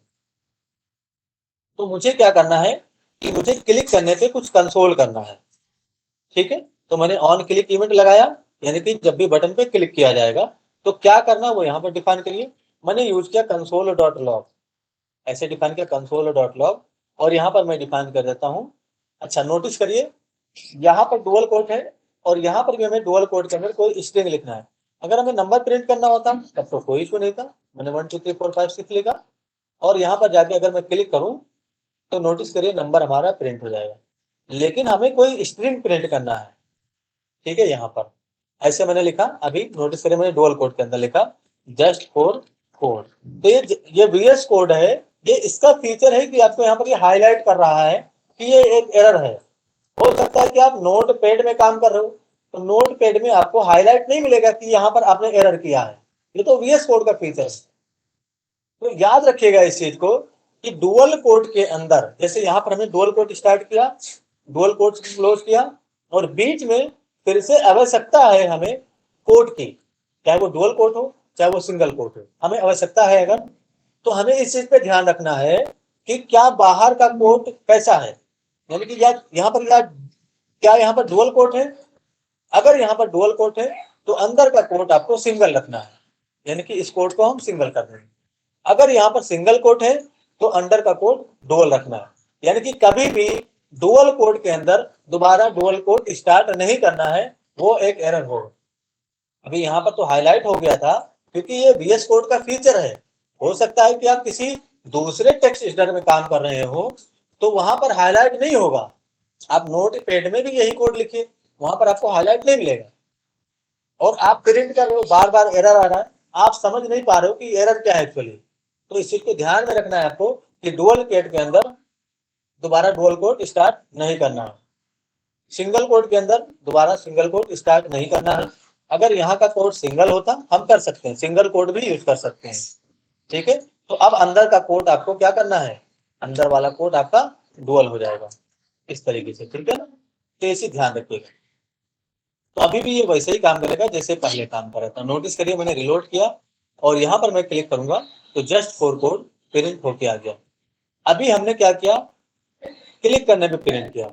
तो मुझे क्या करना है कि मुझे क्लिक करने पे कुछ कंसोल करना है, ठीक है। तो मैंने ऑन क्लिक इवेंट लगाया, यानी कि जब भी बटन पे क्लिक किया जाएगा तो क्या करना है वो यहाँ पर डिफाइन करिए। मैंने यूज किया कंसोल डॉट लॉग, ऐसे डिफाइन किया कंसोल डॉट लॉग, और यहाँ पर मैं डिफाइन कर देता हूँ। अच्छा नोटिस करिए यहाँ पर डुअल कोट है और यहाँ पर भी हमें डुअल कोट के अंदर कोई स्ट्रिंग लिखना है। अगर हमें नंबर प्रिंट करना होता तब तो कोई इशू नहीं था, मैंने 1 2 3 4 5 6 लिखा और यहाँ पर जाके अगर मैं क्लिक करूँ तो नोटिस करिए नंबर हमारा प्रिंट हो जाएगा। लेकिन हमें कोई स्ट्रिंग प्रिंट करना है, ठीक है। यहाँ पर ऐसे मैंने लिखा, अभी नोटिस करिए मैंने डुअल कोड के अंदर लिखा जस्ट फॉर कोड। तो ये VS कोड है, ये इसका फीचर है कि आपको यहाँ पर ये हाईलाइट कर रहा है कि ये एक एरर है। हो सकता है कि आप नोट पैड में काम कर रहे हो तो नोट पैड में आपको हाईलाइट नहीं मिलेगा कि यहाँ पर आपने एरर किया है, ये तो VS कोड का फीचर है। तो याद रखिएगा इस चीज को कि डुअल कोड के अंदर, जैसे यहाँ पर हमने डुअल कोड स्टार्ट किया, डुअल कोड क्लोज किया और बीच में फिर से आवश्यकता है हमें कोड की, चाहे वो डुअल कोड हो चाहे वो सिंगल कोड हो, हमें आवश्यकता है अगर, तो हमें इस चीज पे ध्यान रखना है कि क्या बाहर का कोड कैसा है, यानी कि यहाँ पर क्या यहाँ पर डुअल कोड है। अगर यहाँ पर डुअल कोड है तो अंदर का कोड आपको सिंगल रखना है, यानी कि इस कोड को हम सिंगल कर देंगे। अगर यहाँ पर सिंगल कोड है तो अंडर का कोड डुअल रखना है, यानी कि कभी भी डुअल कोड के अंदर दोबारा डुअल कोड स्टार्ट नहीं करना है, वो एक एरर होगा। अभी यहाँ पर तो हाईलाइट हो गया था क्योंकि ये VS कोड का फीचर है। हो सकता है कि आप किसी दूसरे टेक्स्ट एडिटर में काम कर रहे हो तो वहां पर हाईलाइट नहीं होगा। आप नोट पैड में भी यही कोड लिखिए, वहां पर आपको हाईलाइट नहीं मिलेगा और आप प्रिंट कर रहे हो, बार बार एरर आ रहा है, आप समझ नहीं पा रहे हो कि एरर क्या है एक्चुअली। तो इस चीज को ध्यान में रखना है आपको कि डुअल कोड के अंदर दोबारा डुअल कोड स्टार्ट नहीं करना है, सिंगल कोड के अंदर दोबारा सिंगल कोड स्टार्ट नहीं करना है। अगर यहाँ का कोड सिंगल होता हम कर सकते हैं, सिंगल कोड भी यूज कर सकते हैं, ठीक है। तो अब अंदर का कोड आपको क्या करना है, अंदर वाला कोड आपका डुअल हो जाएगा इस तरीके से, ठीक है ना। तो इसे ध्यान रखिएगा। तो अभी भी ये वैसे ही काम करेगा जैसे पहले काम कर रहा था। नोटिस करिए मैंने रिलोड किया और यहाँ पर मैं क्लिक करूंगा तो जस्ट फॉर कोड प्रिंट होके आ गया। अभी हमने क्या किया, क्लिक करने पे प्रिंट किया।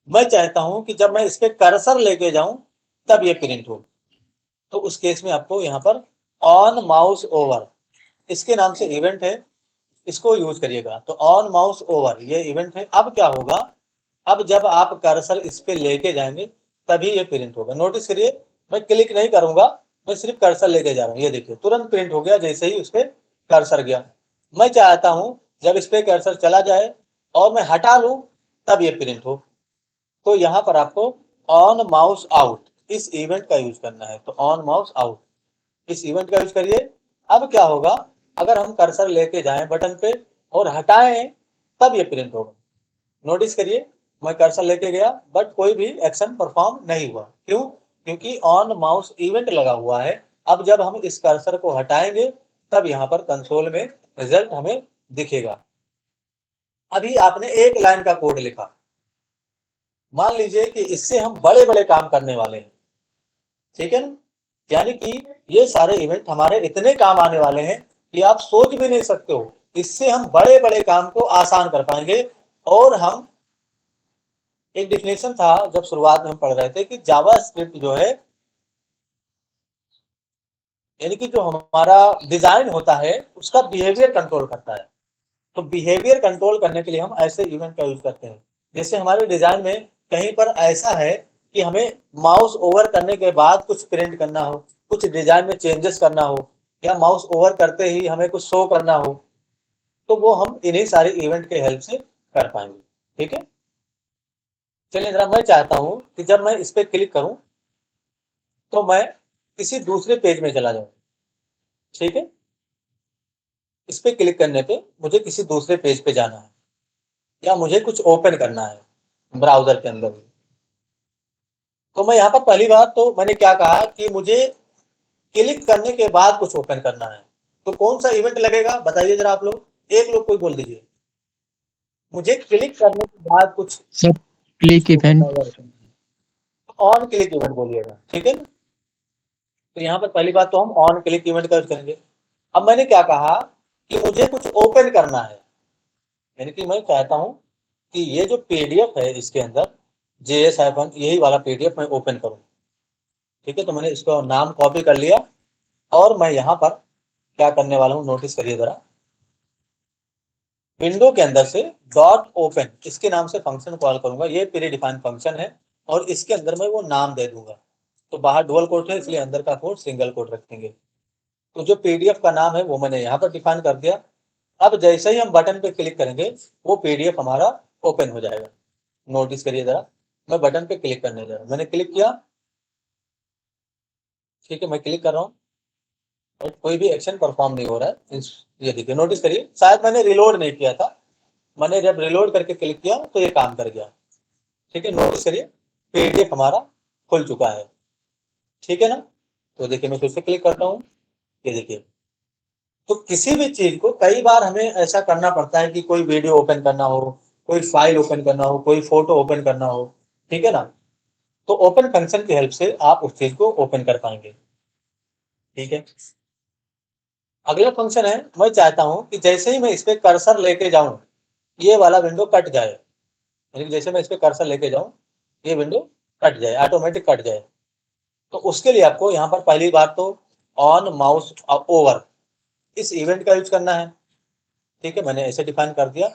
मैं चाहता हूं कि जब मैं इस पे कर्सर लेके जाऊं तब ये प्रिंट हो, तो उस केस में आपको यहाँ पर ऑन माउस ओवर, इसके नाम से इवेंट है, इसको यूज करिएगा। तो ऑन माउस ओवर ये इवेंट है। अब क्या होगा, अब जब आप कर्सर इस पे लेके जाएंगे तभी ये प्रिंट होगा। नोटिस करिए मैं क्लिक नहीं करूंगा, मैं सिर्फ कर्सर लेके जा रहा हूँ, ये देखिए तुरंत प्रिंट हो गया जैसे ही उस पर कर्सर गया। मैं चाहता हूँ जब इस पे कर्सर चला जाए और मैं हटा लूं तब ये प्रिंट हो। तो यहाँ पर आपको ऑन माउस आउट इस इवेंट का यूज करना है। तो ऑन माउस आउट इस इवेंट का यूज करिए। अब क्या होगा, अगर हम कर्सर लेके जाएं बटन पे और हटाएं तब ये प्रिंट होगा। नोटिस करिए मैं कर्सर लेके गया बट कोई भी एक्शन परफॉर्म नहीं हुआ, क्यों, क्योंकि ऑन माउस इवेंट लगा हुआ है। अब जब हम इस कर्सर को हटाएंगे तब यहाँ पर कंसोल में रिजल्ट हमें दिखेगा। अभी आपने एक लाइन का कोड लिखा, मान लीजिए कि इससे हम बड़े बड़े काम करने वाले हैं, ठीक है ना। यानी कि ये सारे इवेंट हमारे इतने काम आने वाले हैं कि आप सोच भी नहीं सकते हो। इससे हम बड़े बड़े काम को आसान कर पाएंगे। और हम एक डिफिनेशन था जब शुरुआत में हम पढ़ रहे थे कि जावास्क्रिप्ट जो है, यानी कि जो हमारा डिजाइन होता है उसका बिहेवियर कंट्रोल करता है। तो बिहेवियर कंट्रोल करने के लिए हम ऐसे इवेंट का यूज करते हैं। जैसे हमारे डिजाइन में कहीं पर ऐसा है कि हमें माउस ओवर करने के बाद कुछ प्रिंट करना हो, कुछ डिजाइन में चेंजेस करना हो, या माउस ओवर करते ही हमें कुछ शो करना हो, तो वो हम इन्हीं सारे इवेंट के हेल्प से कर पाएंगे, ठीक है। चलिए जरा मैं चाहता हूं कि जब मैं इस पर क्लिक करूं तो मैं किसी दूसरे पेज में चला जाऊं, ठीक है। इस पे क्लिक करने पे मुझे किसी दूसरे पेज पे जाना है या मुझे कुछ ओपन करना है ब्राउजर के अंदर। तो मैं यहाँ पर पहली बात तो मैंने क्या कहा कि मुझे क्लिक करने के बाद कुछ ओपन करना है। तो कौन सा इवेंट लगेगा बताइए जरा आप लोग, एक लोग कोई बोल दीजिए। मुझे क्लिक करने के बाद कुछ sir click event. On click event बोलिएगा, ठीक है ना। तो यहाँ पर पहली बात तो हम ऑन क्लिक इवेंट का यूज करेंगे। अब मैंने क्या कहा कि मुझे कुछ ओपन करना है, यानी कि मैं चाहता हूं कि ये जो पीडीएफ है इसके अंदर JS यही वाला पीडीएफ मैं ओपन करूँ। ठीक है, तो मैंने इसको नाम कॉपी कर लिया और मैं यहाँ पर क्या करने वाला हूँ, नोटिस करिए जरा। विंडो के अंदर से डॉट ओपन इसके नाम से फंक्शन कॉल करूंगा। ये प्री डिफाइंड फंक्शन है और इसके अंदर मैं वो नाम दे दूंगा। तो बाहर डुअल कोट है इसलिए अंदर का कोड सिंगल कोट रखेंगे। तो जो पीडीएफ का नाम है वो मैंने यहाँ पर डिफाइन कर दिया। अब जैसे ही हम बटन पे क्लिक करेंगे वो पीडीएफ हमारा ओपन हो जाएगा। नोटिस करिए जरा, मैं बटन पे क्लिक करने जा रहा हूँ, मैंने क्लिक किया। ठीक है, मैं क्लिक कर रहा हूँ और कोई भी एक्शन परफॉर्म नहीं हो रहा है। ये देखिए, नोटिस करिए, शायद मैंने रिलोड नहीं किया था। मैंने जब रिलोड करके क्लिक किया तो ये काम कर गया। ठीक है, नोटिस करिए पीडीएफ हमारा खुल चुका है। ठीक है ना। तो देखिए मैं फिर से क्लिक करता हूँ, ये देखिए। तो किसी भी चीज को कई बार हमें ऐसा करना पड़ता है कि कोई वीडियो ओपन करना हो, कोई फाइल ओपन करना हो, कोई फोटो ओपन करना हो। ठीक है ना। तो ओपन फंक्शन की हेल्प से आप उस चीज को ओपन कर पाएंगे। ठीक है, अगला फंक्शन है, मैं चाहता हूं कि जैसे ही मैं इस पे कर्सर लेके जाऊं ये वाला विंडो कट जाए। यानी कि जैसे मैं इस पे कर्सर लेके जाऊं ये विंडो कट जाए, ऑटोमेटिक कट जाए। तो उसके लिए आपको यहाँ पर पहली बात तो ऑन माउस ओवर इस इवेंट का यूज करना है। ठीक है, मैंने ऐसे डिफाइन कर दिया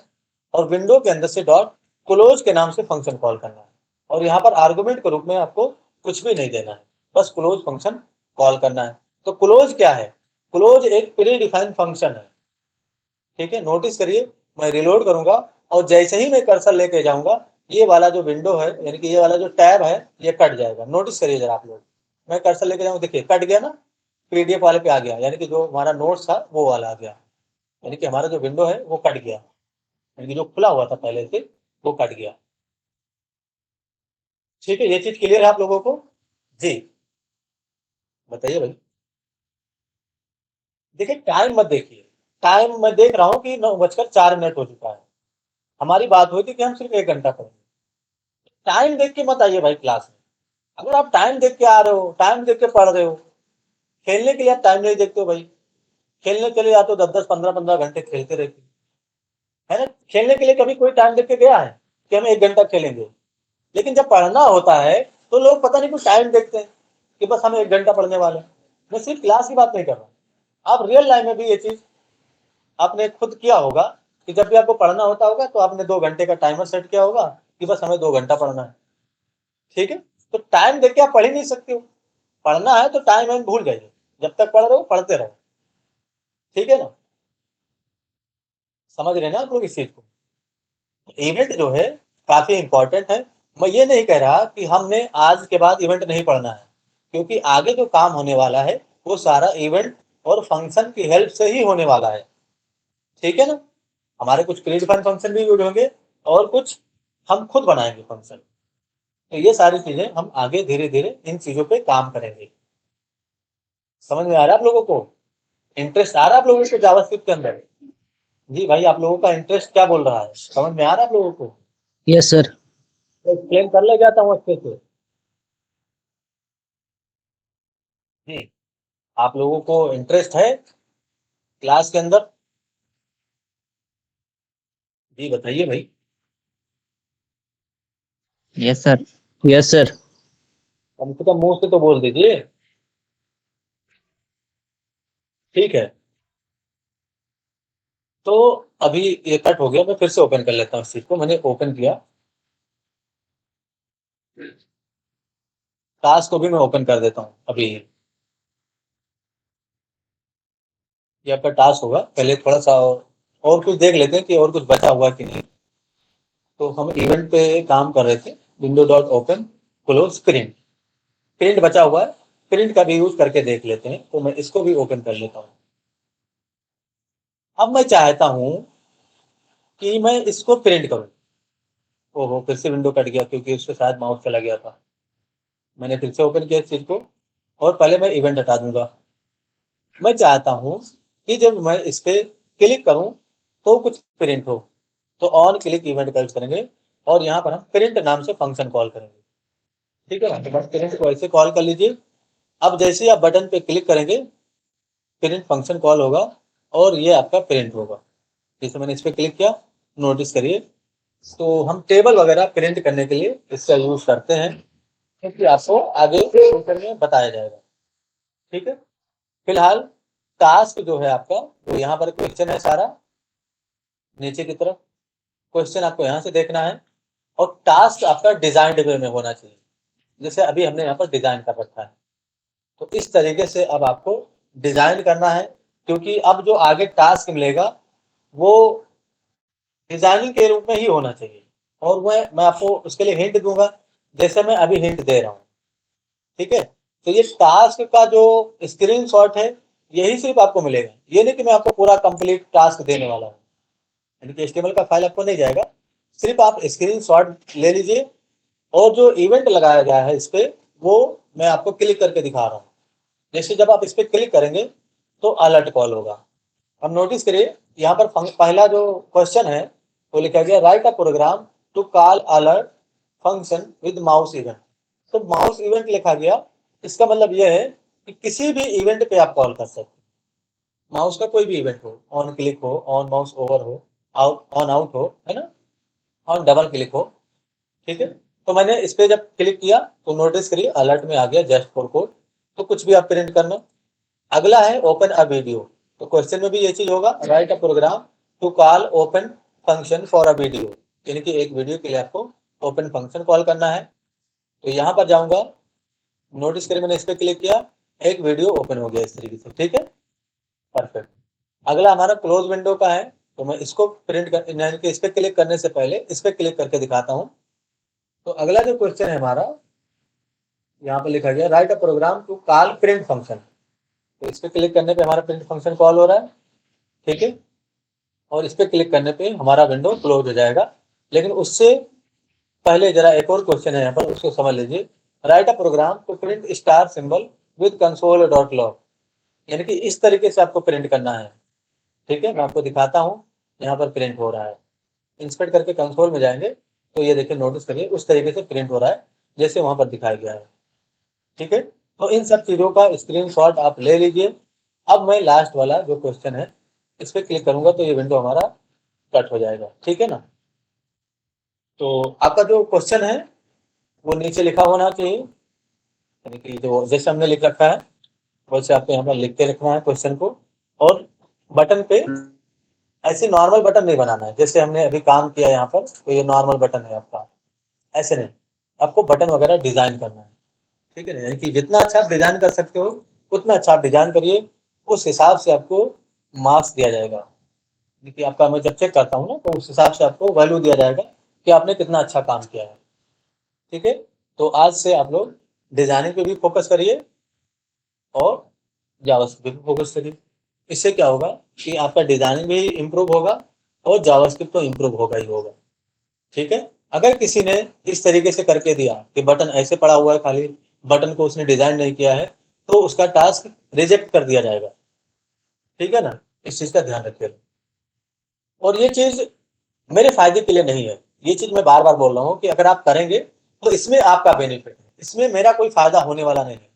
और विंडो के अंदर से डॉट क्लोज के नाम से फंक्शन कॉल करना है और यहाँ पर आर्गुमेंट के रूप में आपको कुछ भी नहीं देना है, बस क्लोज फंक्शन कॉल करना है। तो क्लोज क्या है? क्लोज एक प्री डिफाइंड फंक्शन है। ठीक है, नोटिस करिए, मैं रिलोड करूंगा और जैसे ही मैं कर्सर लेके जाऊंगा ये वाला जो विंडो है यानी कि ये वाला जो टैब है ये कट जाएगा। नोटिस करिए जरा आप लोग, मैं कर्सर लेके जाऊंगा, देखिए कट गया ना, पीडीएफ वाले पे आ गया, यानी कि जो हमारा नोट्स था वो वाला आ गया। यानी कि हमारा जो विंडो है वो कट गया, यानी कि जो खुला हुआ था पहले से वो कट गया। ठीक है, ये चीज क्लियर है आप लोगों को? जी बताइए भाई। देखिए टाइम मत देखिए, टाइम मैं देख रहा हूँ कि 9:04 हो चुका है। हमारी बात हुई थी कि हम सिर्फ 1 घंटा पढ़ेंगे। टाइम देख के मत आइए भाई क्लास में। अगर आप टाइम देख के आ रहे हो, टाइम देख के पढ़ रहे हो, खेलने के लिए आप टाइम नहीं देखते हो भाई। खेलने के लिए या तो 10-10 15-15 घंटे खेलते रहते है ना। खेलने के लिए कभी कोई टाइम देख के गया है कि हम 1 घंटा खेलेंगे? लेकिन जब पढ़ना होता है तो लोग पता नहीं कुछ टाइम देखते हैं कि बस हम 1 घंटा पढ़ने वाले हैं। मैं सिर्फ क्लास की बात नहीं कर रहा हूँ, आप रियल लाइफ में भी ये चीज आपने खुद किया होगा कि जब भी आपको पढ़ना होता होगा तो आपने 2 घंटे का टाइमर सेट किया होगा कि बस हमें 2 घंटा पढ़ना है। ठीक है, तो टाइम देख के आप पढ़ ही नहीं सकते हो। पढ़ना है तो टाइम एंड भूल जाइए, जब तक पढ़ रहे हो पढ़ते रहो। ठीक है ना, समझ रहे हैं ना आप लोग इस चीज को? इवेंट जो है काफी इंपॉर्टेंट है। मैं ये नहीं कह रहा कि हमने आज के बाद इवेंट नहीं पढ़ना है, क्योंकि आगे जो काम होने वाला है वो सारा इवेंट और फंक्शन की हेल्प से ही होने वाला है। ठीक है ना, हमारे कुछ प्री डिफाइंड फंक्शन भी यूज होंगे और कुछ हम खुद बनाएंगे फंक्शन। तो ये सारी चीजें हम आगे धीरे धीरे इन चीजों पे काम करेंगे। समझ में आ रहा है आप लोगों को? इंटरेस्ट आ रहा है आप लोगों को जावास्क्रिप्ट के अंदर? जी भाई, आप लोगों का इंटरेस्ट क्या बोल रहा है, समझ में आ रहा है आप लोगों को? Yes, sir. एक्सप्लेन कर ले जाता हूँ अच्छे से। जी, आप लोगों को इंटरेस्ट है क्लास के अंदर? जी बताइए भाई। Yes sir. Yes, sir. कम से कम मुंह से तो बोल दीजिए। ठीक है, तो अभी ये कट हो गया, मैं फिर से ओपन कर लेता हूँ इस चीज को। मैंने ओपन किया, टास्क को भी मैं ओपन कर देता हूँ अभी। ये आपका टास्क होगा, पहले थोड़ा सा और कुछ देख लेते हैं कि और कुछ बचा हुआ कि नहीं। तो हम इवेंट पे काम कर रहे थे, window dot open close print, print बचा हुआ है, प्रिंट का भी यूज करके देख लेते हैं। तो मैं इसको भी ओपन कर लेता हूँ। अब मैं चाहता हूँ कि मैं इसको प्रिंट करूँ। ओहो, फिर से विंडो कट गया क्योंकि उसके साथ माउस चला गया था। मैंने फिर से ओपन किया इस चीज को और पहले मैं इवेंट हटा दूंगा। मैं चाहता हूँ कि जब मैं इस पे क्लिक करूँ तो कुछ प्रिंट हो। तो ऑन क्लिक इवेंट का यूज करेंगे और यहाँ पर हम प्रिंट नाम से फंक्शन कॉल करेंगे। ठीक है ना, तो बस प्रिंट को ऐसे कॉल कर लीजिए। अब जैसे ही आप बटन पे क्लिक करेंगे प्रिंट फंक्शन कॉल होगा और ये आपका प्रिंट होगा। जैसे मैंने इस पर क्लिक किया, नोटिस करिए तो हम टेबल वगैरह प्रिंट करने के लिए इसका यूज करते हैं, क्योंकि आपको आगे फ्यूचर में बताया जाएगा। ठीक है, फिलहाल टास्क जो है आपका, तो यहाँ पर क्वेश्चन है सारा नीचे की तरफ, क्वेश्चन आपको यहाँ से देखना है, और टास्क आपका डिजाइन वे में होना चाहिए, जैसे अभी हमने यहाँ पर डिजाइन कर रखा है। तो इस तरीके से अब आपको डिजाइन करना है, क्योंकि अब जो आगे टास्क मिलेगा वो डिजाइनिंग के रूप में ही होना चाहिए, और मैं आपको उसके लिए हिंट दूंगा, जैसे मैं अभी हिंट दे रहा हूँ। ठीक है, तो ये टास्क का जो स्क्रीनशॉट है यही सिर्फ आपको मिलेगा, ये नहीं कि मैं आपको पूरा कंप्लीट टास्क देने वाला हूँ, यानी कि HTML का फाइल आपको नहीं जाएगा, सिर्फ आप स्क्रीनशॉट ले लीजिए, और जो इवेंट लगाया गया है इस पे वो मैं आपको क्लिक करके दिखा रहा हूँ। जैसे जब आप इस पे क्लिक करेंगे तो अलर्ट कॉल होगा। अब नोटिस करिए यहाँ पर पहला जो क्वेश्चन है वो लिखा गया write a program to call alert function with mouse event. तो माउस इवेंट लिखा गया, इसका मतलब यह है कि किसी भी इवेंट पे आप कॉल कर सकते हैं, माउस का कोई भी इवेंट हो, ऑन क्लिक हो, ऑन माउस ओवर हो, आउट ऑन आउट हो, है ना, ऑन डबल क्लिक हो। ठीक है, तो मैंने इस पे जब क्लिक किया तो नोटिस करिए अलर्ट में आ गया जस्ट फॉर कोड। तो कुछ भी आप प्रिंट करना। अगला है ओपन अ वीडियो, तो क्वेश्चन में भी ये चीज होगा, write a program to call open function for a video, यानी कि एक वीडियो के लिए आपको ओपन फंक्शन कॉल करना है। तो यहाँ पर जाऊंगा, नोटिस करिए मैंने इस पर क्लिक किया, एक वीडियो ओपन हो गया इस तरीके से। ठीक है, परफेक्ट। अगला हमारा क्लोज विंडो का है, तो मैं इसको प्रिंट कर, यानी कि इस पर क्लिक करने से पहले इस पर क्लिक करके दिखाता हूँ। तो अगला जो क्वेश्चन है हमारा, यहाँ पे लिखा गया write a program to call print function. तो इस पे क्लिक करने पे हमारा प्रिंट फंक्शन कॉल हो रहा है। ठीक है, और इस पे क्लिक करने पे हमारा विंडो क्लोज हो जाएगा। लेकिन उससे पहले जरा एक और क्वेश्चन है यहाँ पर, उसको समझ लीजिए। Write a program to print star symbol with console dot log, यानी कि इस तरीके से आपको प्रिंट करना है। ठीक है, मैं आपको दिखाता हूँ, यहाँ पर प्रिंट हो रहा है। इंस्पेक्ट करके कंसोल में जाएंगे तो ये देखिए, नोटिस करिए उस तरीके से प्रिंट हो रहा है जैसे वहां पर दिखाया गया है। ठीक है, तो इन सब चीजों का स्क्रीनशॉट आप ले लीजिए। अब मैं लास्ट वाला जो क्वेश्चन है इस पर क्लिक करूंगा तो ये विंडो हमारा कट हो जाएगा। ठीक है ना, तो आपका जो क्वेश्चन है वो नीचे लिखा होना चाहिए, यानी कि जो जैसे हमने लिख रखा है वैसे आपको यहाँ पर लिख के रखना है क्वेश्चन को, और बटन पे ऐसे नॉर्मल बटन नहीं बनाना है जैसे हमने अभी काम किया यहाँ पर, तो ये नॉर्मल बटन है आपका, ऐसे नहीं, आपको बटन वगैरह डिजाइन करना है। ठीक है ना, यानी कि जितना अच्छा आप डिजाइन कर सकते हो उतना अच्छा आप डिजाइन करिए, उस हिसाब से आपको मार्क्स दिया जाएगा। देखिए आपका मैं जब चेक करता हूँ ना तो उस हिसाब से आपको वैल्यू दिया जाएगा कि आपने कितना अच्छा काम किया है। ठीक है, तो आज से आप लोग डिजाइनिंग पे भी फोकस करिए और जावास्क्रिप्ट पे फोकस करिए। इससे क्या होगा कि आपका डिजाइनिंग भी इम्प्रूव होगा और जावास्क्रिप्ट तो इम्प्रूव होगा ही होगा। ठीक है, अगर किसी ने इस तरीके से करके दिया कि बटन ऐसे पड़ा हुआ है खाली, बटन को उसने डिजाइन नहीं किया है, तो उसका टास्क रिजेक्ट कर दिया जाएगा। ठीक है ना, इस चीज का ध्यान रखिए। और ये चीज मेरे फायदे के लिए नहीं है, ये चीज मैं बार बार बोल रहा हूँ कि अगर आप करेंगे तो इसमें आपका बेनिफिट है, इसमें मेरा कोई फायदा होने वाला नहीं है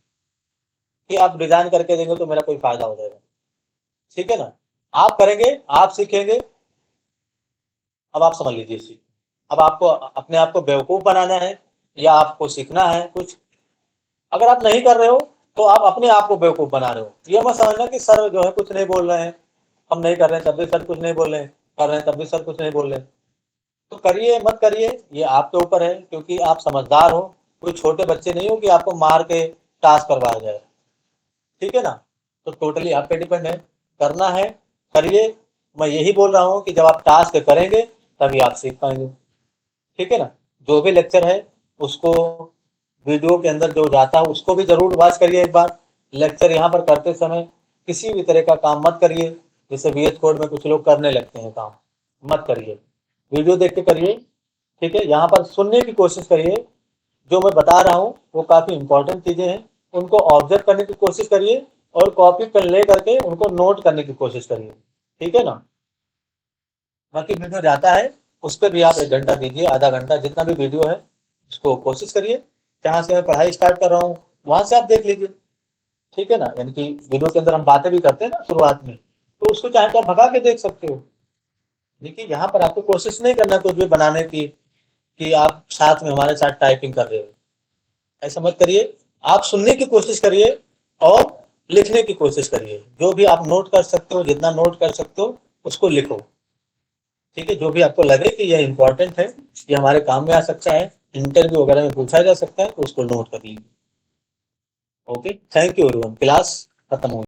कि आप डिजाइन करके देंगे तो मेरा कोई फायदा हो जाएगा। ठीक है ना, आप करेंगे, आप सीखेंगे। अब आप समझ लीजिए इस चीज, अब आपको अपने आप को बेवकूफ बनाना है या आपको सीखना है कुछ। अगर आप नहीं कर रहे हो तो आप अपने आप को बेवकूफ बना रहे हो। ये मत समझना कि सर जो है कुछ नहीं बोल रहे हैं, हम नहीं कर रहे हैं तब भी सर कुछ नहीं बोल रहे हैं, कर रहे हैं तब भी सर कुछ नहीं बोल रहे हैं। तो करिए मत करिए, ये आपके ऊपर है, क्योंकि आप समझदार हो, कोई छोटे बच्चे नहीं हो कि आपको मार के टास्क करवाया जाए। ठीक है ना, तो टोटली आप पे डिपेंड है, करना है करिए। मैं यही बोल रहा हूँ कि जब आप टास्क करेंगे तभी आप सीख पाएंगे। ठीक है ना, जो भी लेक्चर है उसको वीडियो के अंदर जो जाता है उसको भी जरूर वॉच करिए एक बार। लेक्चर यहाँ पर करते समय किसी भी तरह का काम मत करिए, जैसे VS कोड में कुछ लोग करने लगते हैं काम, मत करिए, वीडियो देख के करिए। ठीक है, यहाँ पर सुनने की कोशिश करिए, जो मैं बता रहा हूँ वो काफ़ी इंपॉर्टेंट चीज़ें हैं, उनको ऑब्जर्व करने की कोशिश करिए और कॉपी पेन ले करके उनको नोट करने की कोशिश करिए। ठीक है ना, बाकी वीडियो जाता है उस पर भी आप 1 घंटा दीजिए, आधा घंटा, जितना भी वीडियो है उसको कोशिश करिए। जहाँ से मैं पढ़ाई स्टार्ट कर रहा हूँ वहाँ से आप देख लीजिए। ठीक है ना, यानी कि वीडियो के अंदर हम बातें भी करते हैं ना शुरुआत में, तो उसको चाहे तो आप भगा के देख सकते हो, देखिए यहाँ पर आपको कोशिश नहीं करना कुछ भी बनाने की कि आप साथ में हमारे साथ टाइपिंग कर रहे हो, ऐसा मत करिए। आप सुनने की कोशिश करिए और लिखने की कोशिश करिए। जो भी आप नोट कर सकते हो, जितना नोट कर सकते हो उसको लिखो, ठीक है। जो भी आपको लगे कि यह इंपॉर्टेंट है, ये हमारे काम में आ सकता है, इंटरव्यू वगैरह में पूछा जा सकता है, तो उसको नोट कर लीजिए। Okay, thank you everyone. Class खत्म हो